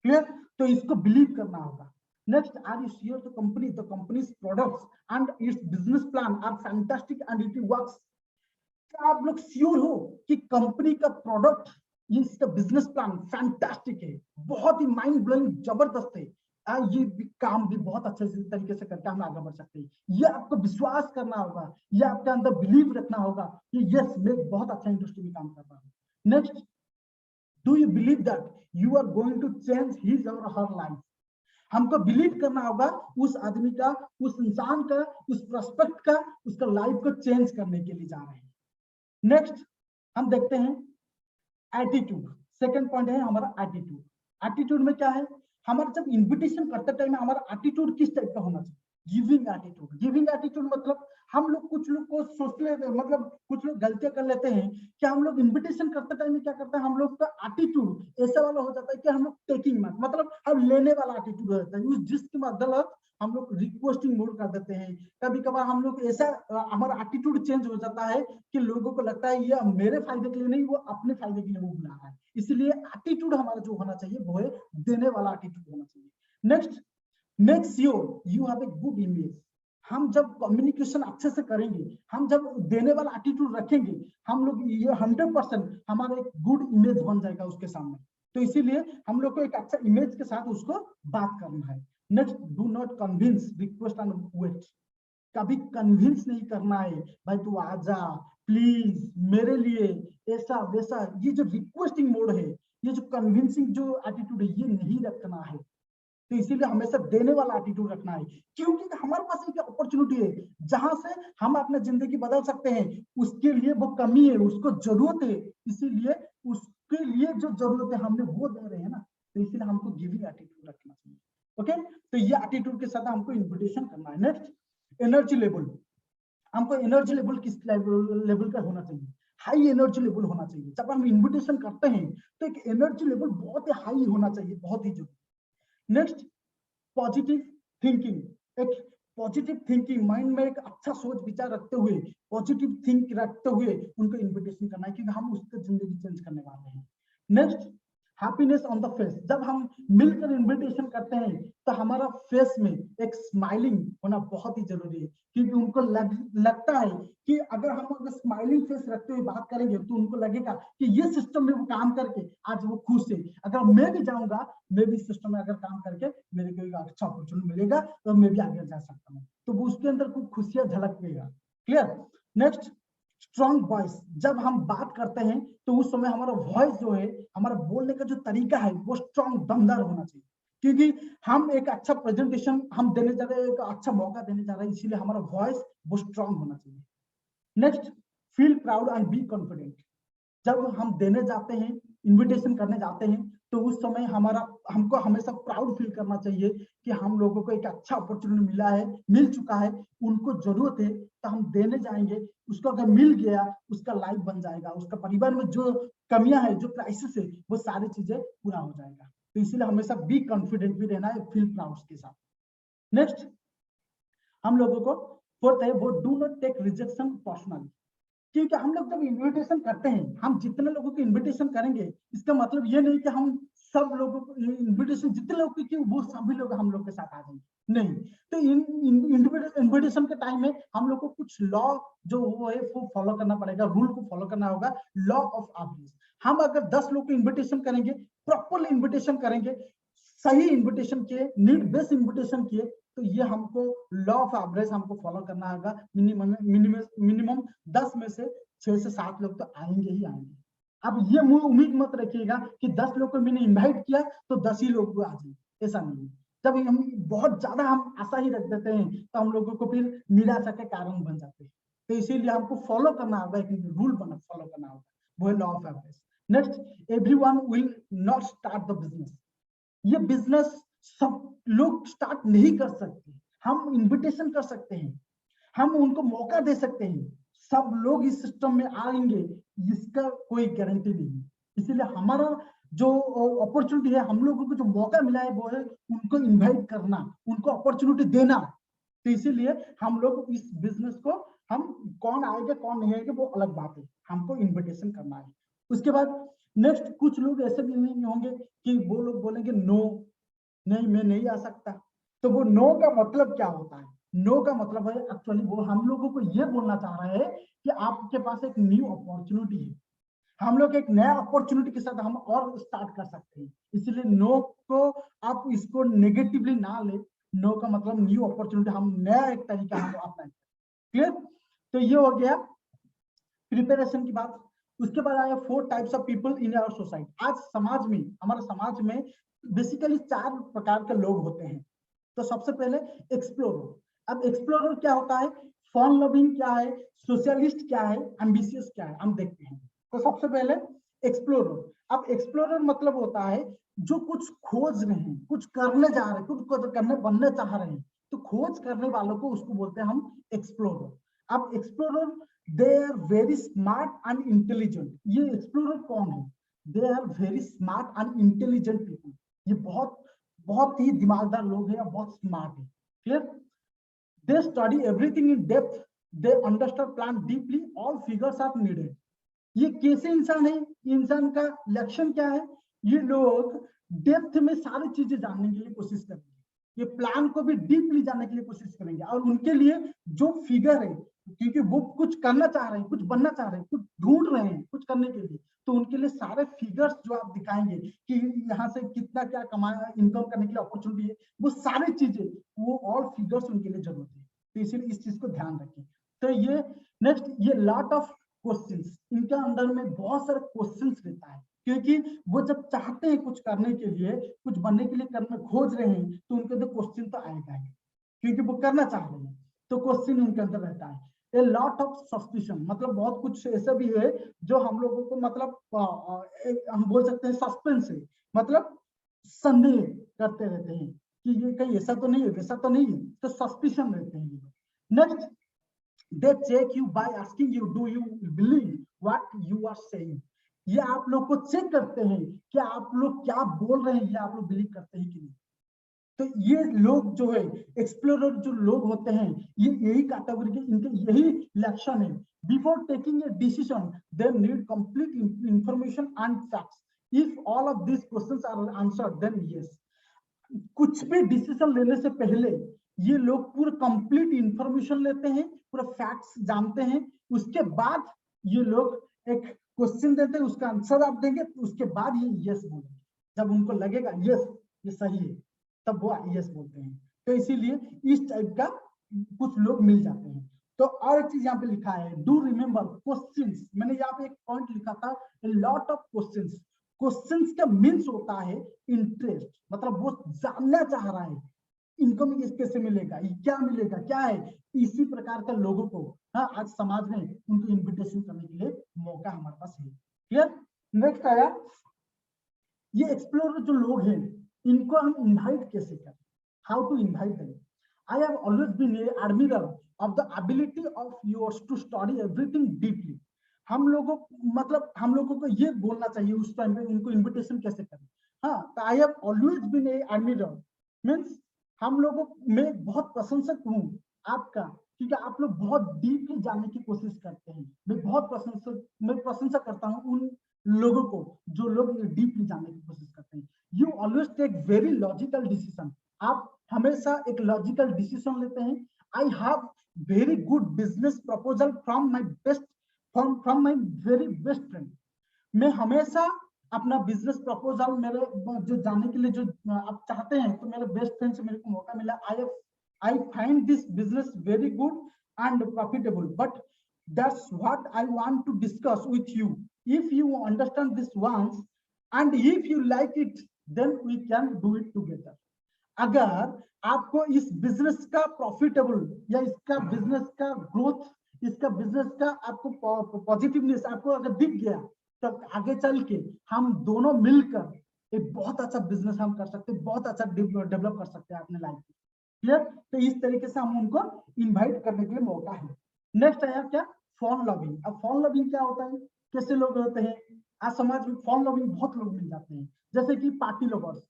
क्लियर? तो इसको बिलीव करना होगा। Next, are you sure the company's products and its business plan are fantastic and it works? क्या आप लोग श्योर हो कि कंपनी का प्रोडक्ट, इसका बिजनेस प्लान फैंटास्टिक है, बहुत ही माइंड ब्लोइंग जबरदस्त है, ये भी काम भी बहुत अच्छे तरीके से करके हम आगे बढ़ सकते हैं। ये आपको विश्वास करना होगा, ये आपके अंदर बिलीव रखना होगा कि यस मैं बहुत अच्छा इंडस्ट्री में काम कर रहा हूँ। Next, do you believe that you are going to change his or her life. हमको बिलीव करना होगा उस आदमी का, उस इंसान का, उस प्रोस्पेक्ट का, उसका लाइफ को चेंज करने के लिए जा रहे हैं। नेक्स्ट, हम देखते हैं एटीट्यूड। सेकंड पॉइंट है हमारा एटीट्यूड। एटीट्यूड में क्या है, हमारा जब इन्विटेशन करते टाइम हमारा एटीट्यूड किस टाइप का होना चाहिए? Giving attitude. गिविंग एटीट्यूड मतलब हम लोग कुछ लोग को सोच ले, मतलब कुछ लोग गलतियां कर लेते हैं कि हम लोग इन्विटेशन करते टाइम में क्या करते हैं, हम लोग का एटीट्यूड ऐसा वाला हो जाता है कि हम लोग टेकिंग मतलब हम लेने वाला एटीट्यूड हो जाता है। उस जिसके मतलब हम लोग रिक्वेस्टिंग मोड कर देते हैं। कभी कभार हम लोग ऐसा हमारा एटीट्यूड चेंज हो जाता है कि लोगों को लगता है ये मेरे फायदे के लिए नहीं, वो अपने फायदे के लिए वो बुला रहा है। इसलिए एटीट्यूड हमारा जो होना चाहिए वो है देने वाला एटीट्यूड होना चाहिए। Next, make sure you have a good image. हम जब कम्युनिकेशन अच्छे से करेंगे, हम जब देने वाला एटीट्यूड रखेंगे, हम लोग ये 100% हमारा एक गुड इमेज बन जाएगा उसके सामने। तो इसीलिए हम लोग को एक अच्छा इमेज के साथ उसको बात करना है। Next, do not convince, request and wait. कभी कन्विंस नहीं करना है, भाई तू आजा प्लीज मेरे लिए, ऐसा वैसा। ये जो रिक्वेस्टिंग मोड है, ये जो कन्विंसिंग जो एटीट्यूड है, ये नहीं रखना है। तो इसीलिए हमेशा देने वाला एटीट्यूड रखना है, क्योंकि हमारे पास एक अपॉर्चुनिटी है जहां से हम अपनी जिंदगी बदल सकते हैं। उसके लिए वो कमी है, उसको जरूरत है, इसीलिए उसके लिए जो जरूरत है हमने वो दे रहे हैं ना। तो इसीलिए हमको गिविंग एटीट्यूड रखना चाहिए। ओके, तो ये एटीट्यूड के साथ हमको इन्विटेशन करना है। Next, energy level. हमको एनर्जी लेवल किस लेवल का होना चाहिए? हाई एनर्जी लेवल होना चाहिए। जब हम इन्विटेशन करते हैं तो एक एनर्जी लेवल बहुत ही हाई होना चाहिए, बहुत ही जरूरी। Next, positive thinking. एक पॉजिटिव थिंकिंग, माइंड में एक अच्छा सोच विचार रखते हुए, पॉजिटिव थिंक रखते हुए उनको इन्विटेशन करना है, क्योंकि हम उसकी जिंदगी चेंज करने वाले हैं। Next, happiness on the face. जब हम मिलकर इन्विटेशन करते हैं तो हमारा फेस में एक स्माइलिंग होना बहुत ही जरूरी है, क्योंकि उनको लगता है कि अगर हम अगर स्माइलिंग फेस रखते हुए बात करेंगे तो उनको लगेगा कि ये सिस्टम में वो काम करके आज वो खुश है। अगर मैं भी जाऊंगा, मैं भी सिस्टम में अगर काम करके मेरे को एक अच्छा अपॉर्चुनिटी मिलेगा तो मैं भी आगे जा सकता हूँ, तो वो उसके अंदर कुछ खुशियां झलकेगा। क्लियर? Next, strong voice. जब हम बात करते हैं तो उस समय हमारा वॉइस जो है, हमारा बोलने का जो तरीका है वो स्ट्रॉन्ग दमदार होना चाहिए, क्योंकि हम एक अच्छा प्रेजेंटेशन हम देने जा रहे हैं, एक अच्छा मौका देने जा रहे हैं, इसीलिए हमारा वॉइस वो स्ट्रॉन्ग होना चाहिए। Next, feel proud and be confident. जब हम देने जाते हैं, इन्विटेशन करने जाते हैं, तो उस समय हमारा हमको हमेशा प्राउड फील करना चाहिए कि हम लोगों को एक अच्छा अपॉर्चुनिटी मिला है, मिल चुका है, उनको जरूरत है तो हम देने जाएंगे, उसको अगर मिल गया उसका लाइफ बन जाएगा, उसका परिवार में जो कमियां है, जो क्राइसिस है, वो सारी चीजें पूरा हो जाएगा। तो इसीलिए हमेशा बी कॉन्फिडेंट भी रहना है, फील प्राउड के साथ। नेक्स्ट हम लोगों को फोर्थ है, वो do not take rejection personally. क्योंकि हम लोग जब इनविटेशन करते हैं, हम जितने लोगों को इनविटेशन करेंगे, इसका मतलब ये नहीं कि हम सब लोगों को इनविटेशन, जितने लोग की वो सभी लोग हम लोग के साथ आ जाएंगे, नहीं। तो इनविटेशन के टाइम में हम लोग को कुछ लॉ जो वो है वो फॉलो करना पड़ेगा, रूल को फॉलो करना होगा, लॉ ऑफ एवरेज। हम अगर 10 लोग को इन्विटेशन करेंगे, प्रॉपरली इन्विटेशन करेंगे, सही इन्विटेशन किए, नीड बेस्ड इन्विटेशन किए, तो ये हमको लॉ ऑफ एवरेज हमको फॉलो करना होगा। मिनिमम मिनिमम 10 में से 6 से 7 लोग तो आएंगे ही आएंगे। अब ये उम्मीद मत रखिएगा कि 10 लोग को मैंने इनवाइट किया तो 10 ही लोग आ जाएंगे, ऐसा नहीं है। जब हम बहुत ज्यादा हम आशा ही रख देते हैं तो हम लोगों को फिर निराशा के कारण बन जाते हैं। तो इसीलिए हमको फॉलो करना होगा, एक रूल बना फॉलो करना होगा, वो है law of average. Next, everyone will not start the business. ये बिजनेस सब लोग स्टार्ट नहीं कर सकते, हम इनविटेशन कर सकते हैं, हम उनको मौका दे सकते हैं, सब लोग इस सिस्टम में आएंगे इसका कोई गारंटी नहीं। इसीलिए हमारा जो अपॉर्चुनिटी है, हम लोगों को जो मौका मिला है वो है उनको इनवाइट करना, उनको अपॉर्चुनिटी देना। तो इसीलिए हम लोग इस बिजनेस को, हम कौन आएगा कौन नहीं आएगा वो अलग बात है, हमको इन्विटेशन करना है। उसके बाद नेक्स्ट, कुछ लोग ऐसे भी नहीं होंगे कि वो लोग बोलेंगे नो, नहीं मैं नहीं आ सकता। तो वो नो का मतलब क्या होता है? नो का मतलब है एक्चुअली वो हम लोगों को ये बोलना चाह रहा है कि आपके पास एक न्यू अपॉर्चुनिटी है, हम लोग एक नया अपॉर्चुनिटी के साथ हम और स्टार्ट कर सकते हैं। इसलिए नो को आप इसको नेगेटिवली ना ले, नो का मतलब न्यू अपॉर्चुनिटी, हम नया एक तरीका हम अपनाएं। क्लियर? तो ये हो गया प्रिपरेशन की बात। उसके बाद आया 4 types of people in our society. आज समाज में, हमारे समाज में बेसिकली 4 प्रकार के लोग होते हैं। तो सबसे पहले एक्सप्लोरर। अब एक्सप्लोरर क्या होता है, फन लविंग क्या है, सोशलिस्ट क्या है, एम्बिशियस क्या है, हम देखते हैं। तो सबसे पहले एक्सप्लोरर। अब एक्सप्लोरर मतलब होता है जो कुछ खोज रहे हैं, कुछ करने जा रहे हैं, कुछ करने बनने चाह रहे हैं, तो खोज करने वालों को उसको बोलते हैं हम एक्सप्लोरर। अब explorer they are very smart and intelligent. ये एक्सप्लोरर कौन है? They are very smart and intelligent people. ये बहुत बहुत ही दिमागदार लोग हैं, बहुत स्मार्ट है। Clear? They study everything in depth, they understand plan deeply, all figures are needed. ये कैसे इंसान है? इंसान का लक्षण क्या है? ये लोग डेप्थ में सारी चीजें जानने के लिए कोशिश करेंगे, ये प्लान को भी डीपली जानने के लिए कोशिश करेंगे, और उनके लिए जो फिगर है, क्योंकि वो कुछ करना चाह रहे हैं, कुछ बनना चाह रहे हैं, कुछ ढूंढ रहे हैं कुछ करने के लिए, तो उनके लिए सारे फिगर्स जो आप दिखाएंगे कि यहाँ से कितना क्या कमाया, इनकम करने के लिए अपॉर्चुनिटी है, वो सारी चीजें, वो ऑल फिगर्स उनके लिए जरूरत है। तो इसीलिए इस चीज को ध्यान रखें। तो ये नेक्स्ट, ये लॉट ऑफ क्वेश्चंस, इनके अंदर में बहुत सारे क्वेश्चंस रहता है, क्योंकि वो जब चाहते हैं कुछ करने के लिए, कुछ बनने के लिए करना खोज रहे हैं, तो उनके अंदर क्वेश्चन तो आएगा ही, क्योंकि वो करना चाह रहे हैं, तो क्वेश्चन उनके अंदर रहता है। ए लॉट ऑफ सस्पिशन, मतलब बहुत कुछ ऐसा भी है जो हम लोगों को, मतलब हम बोल सकते हैं सस्पेंस है, मतलब संदेह करते रहते हैं कि ये कहीं ऐसा तो नहीं है, वैसा तो नहीं है, तो सस्पिशन रहते हैं। Next, they check you by asking you, do you believe what you are saying? ये आप लोग को चेक करते हैं कि आप लोग क्या बोल रहे हैं, ये आप लोग बिलीव करते हैं कि नहीं। तो ये लोग जो है एक्सप्लोरर जो लोग होते हैं, ये यही कैटेगरी के, इनके यही लक्षण है। Before taking a decision they need complete information and facts. If all of this questions are answered then yes. कुछ भी डिसीजन लेने से पहले ये लोग पूरा कंप्लीट इंफॉर्मेशन लेते हैं, पूरा फैक्ट्स जानते हैं, उसके बाद ये लोग एक क्वेश्चन देते हैं, उसका आंसर आप देंगे, तो उसके बाद ये यस बोलेंगे। जब उनको लगेगा यस ये सही है, तब वो यस बोलते हैं। तो इसीलिए इस टाइप का कुछ लोग मिल जाते हैं। तो और एक चीज यहाँ पे लिखा है, डू रिमेम्बर क्वेश्चंस। मैंने यहाँ पे एक पॉइंट लिखा था, लॉट ऑफ क्वेश्चंस। क्वेश्चंस का मीन्स होता है इंटरेस्ट, मतलब वो जानना चाह रहा है इनकम कैसे मिलेगा, क्या मिलेगा, क्या है। इसी प्रकार के लोगों को, हाँ, आज समाज में उनको इन्विटेशन करने के लिए मौका हमारे पास है। क्लियर? नेक्स्ट आया, ये एक्सप्लोरर जो लोग हैं, इनको हम इन्वाइट कैसे करें, how to invite them. I have always been a admirer of the ability of yours to study everything deeply. हम लोगों मतलब हम लोगों को ये बोलना चाहिए उस टाइम पे उनको इन्विटेशन कैसे करें। हाँ, तो I have always been a admirer means हम लोगों में बहुत प्रशंसक हूँ आपका, क्योंकि आप लोग बहुत डीपली जानने की कोशिश करते हैं। मैं प्रशंसा करता हूँ उन लोगों को जो लोग डीपली जानने की कोशिश करते हैं। You always take very logical decision, आप हमेशा एक लॉजिकल डिसीजन लेते हैं। I have very good business proposal from my very best friend. मैं हमेशा अपना बिजनेस प्रपोजल मेरे जो जाने के लिए जो आप चाहते हैं, तो मेरे बेस्ट फ्रेंड से मेरे को मौका मिला। I find this business very good and profitable, but that's what I want to discuss with you. If you understand this once and if you like it, then we can do it together. अगर आपको इस business का profitable या इसका business का growth, इसका business का आपको पॉजिटिवनेस आपको अगर दिख गया, तो आगे चल के हम दोनों मिलकर एक बहुत अच्छा बिजनेस हम कर सकते हैं, बहुत अच्छा डेवलप कर सकते हैं अपने लाइफ में। क्लियर? तो इस तरीके से हम उनको इनवाइट करने के लिए मौका है। नेक्स्ट आया क्या, फोन लविंग। अब फोन लविंग क्या होता है, कैसे लोग होते हैं आज समाज में, फोन लविंग बहुत लोग मिल जाते हैं। जैसे कि पार्टी लवर्स,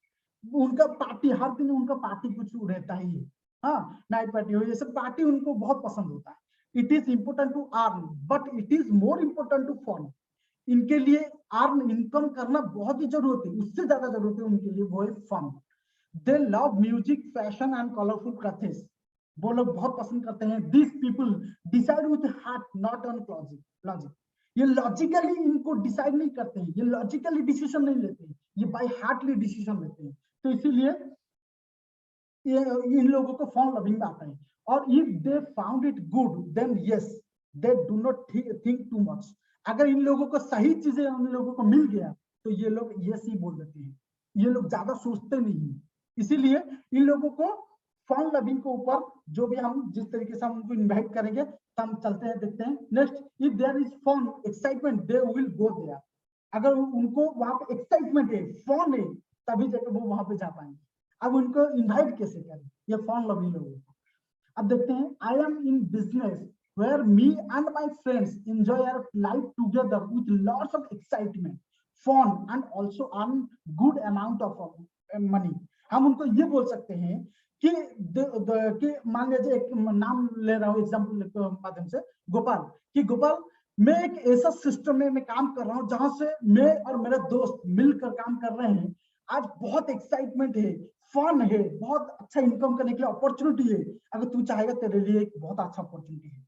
उनका पार्टी हर दिन उनका पार्टी कुछ रहता ही है। हाँ, नाइट पार्टी हो, ये सब पार्टी उनको बहुत पसंद होता है। It is important to earn, but it is more important to fun. इनके लिए अर्न इनकम करना बहुत ही जरूरत है, उससे ज्यादा जरूरत है उनके लिए वो है fun. They love music, fashion and colourful clothes. वो लोग बहुत पसंद करते हैं। This people decide with heart not on logic. ये लॉजिकली इनको डिसाइड नहीं करते हैं, ये लॉजिकली डिसीजन नहीं लेते हैं, ये बाय हार्टली डिसीजन लेते हैं। तो इसीलिए इन लोगों को फन लविंग में आता है। और if they found it good, then yes, they do not think too much. अगर इन लोगों को सही चीजें उन लोगों को मिल गया, तो ये लोग यस ही बोल देते हैं, ये लोग ज्यादा सोचते नहीं है। इसीलिए इन लोगों को फन लविंग के ऊपर जो भी हम जिस तरीके से हम उनको इन्वाइट करेंगे, तो हम चलते हैं, देखते हैं। Next, if there is fun excitement, they will go there. अगर उनको वहां पे एक्साइटमेंट है, फन है, तभी जाकर वो वहां पे जा पाएंगे। अब उनको इन्वाइट कैसे करें, ये फन लविंग लोगों को। अब देखते हैं, I am in business where me and my friends enjoy our life together with lots of excitement, fun and also earn good amount of money. हम उनको ये बोल सकते हैं कि मान लीजिए एक नाम ले रहा हूँ एग्जाम्पल के माध्यम से, गोपाल, कि गोपाल, मैं एक ऐसा सिस्टम में मैं काम कर रहा हूँ जहां से मैं और मेरे दोस्त मिलकर काम कर रहे हैं। आज बहुत एक्साइटमेंट है, फन है, बहुत अच्छा इनकम करने के लिए अपॉर्चुनिटी है। अगर तू चाहेगा तेरे लिए एक बहुत अच्छा अपॉर्चुनिटी है।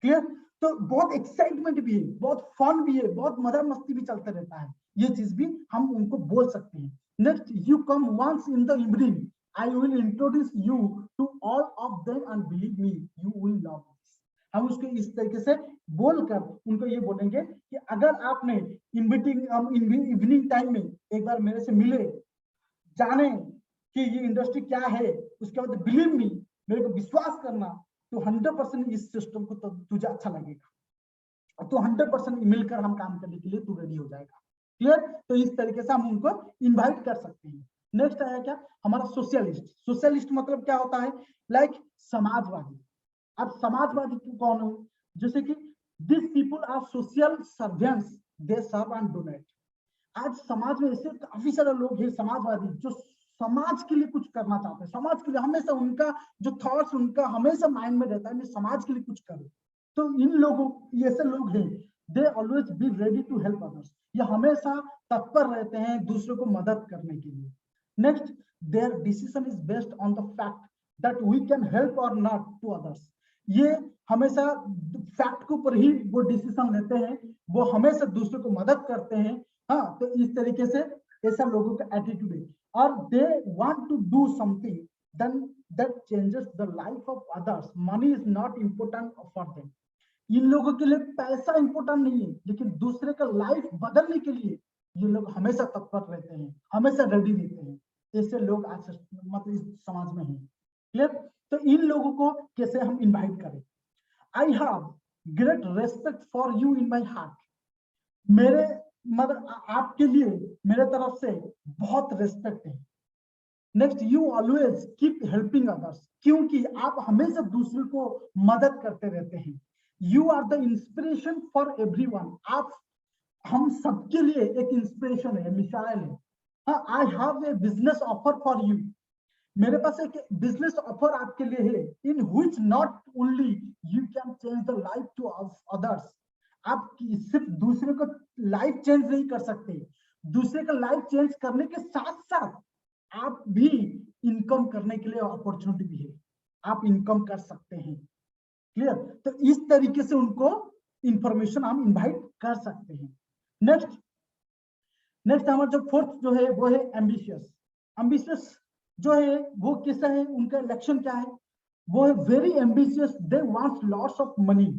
क्लियर? तो बहुत एक्साइटमेंट भी है, बहुत फन भी है, बहुत मजा मस्ती भी चलता रहता है। ये चीज भी हम उनको बोल सकते हैं। Next, you come once in the evening, I will introduce you to all of them and believe me, you will love this. हम उसको इस तरीके से बोलकर उनको ये बोलेंगे कि अगर आपने इवनिंग टाइम में एक बार मेरे से मिले, जाने कि ये इंडस्ट्री क्या है, उसके बाद बिलीव मी, मेरे को विश्वास करना, तो 100% इस सिस्टम को तो तुझे अच्छा लगेगा, तो 100% मिलकर हम काम करने के लिए तू रेडी हो जाएगा। क्लियर? तो इस तरीके से हम उनको इनवाइट कर सकते हैं। नेक्स्ट आया क्या, हमारा सोशलिस्ट। सोशलिस्ट मतलब क्या होता है, लाइक समाजवादी। अब समाजवादी कौन हो, जैसे कि this people are social servants, they serve and donate. आज समाज में ऐसे काफी सारे लोग हैं समाजवादी, जो समाज के लिए कुछ करना चाहते हैं, समाज के लिए हमेशा उनका जो थॉट्स उनका हमेशा माइंड में रहता है, मैं समाज के लिए कुछ करूं। तो इन लोगों, ये ऐसे लोग हैं, they always be ready to help others. ये हमेशा तत्पर रहते हैं दूसरों को मदद करने के लिए। Next, their decision is based on the fact that we can help or not to others. ये हमेशा फैक्ट के ऊपर ही वो डिसीजन लेते हैं, वो हमेशा दूसरों को मदद करते हैं। हाँ, तो इस तरीके से ऐसा लोगों का एटीट्यूड है। और they want to do something then that changes the life of others, money is not important for them. इन लोगों के लिए पैसा इंपॉर्टेंट नहीं है, लेकिन दूसरे का लाइफ बदलने के लिए ये लोग हमेशा तत्पर रहते हैं, हमेशा रेडी रहते हैं। ऐसे लोग आज मतलब इस समाज में हैं। क्लियर? तो इन लोगों को कैसे हम इनवाइट करें। I have great respect for you in my heart. मेरे मतलब आपके लिए मेरे तरफ से बहुत रेस्पेक्ट है, next, you always keep helping others, क्योंकि आप हमेशा दूसरे को मदद करते रहते हैं। You are the inspiration for everyone, आप हम सबके लिए एक इंस्पिरेशन है, मिसाल है। हाँ, I have a business offer for you, मेरे पास एक बिजनेस ऑफर आपके लिए है, in which not only you can change the life to others, आप सिर्फ दूसरे को लाइफ चेंज नहीं कर सकते, दूसरे का लाइफ चेंज करने के साथ साथ आप भी इनकम करने के लिए अपॉर्चुनिटी भी है, आप इनकम कर सकते हैं। क्लियर? तो इस तरीके से उनको इंफॉर्मेशन हम इनवाइट कर सकते हैं। नेक्स्ट हमारा जो फोर्थ जो है वो है एम्बिशियस। एम्बिशियस जो है वो कैसा है, उनका लक्षण क्या है, वो है very ambitious, they want lots of money,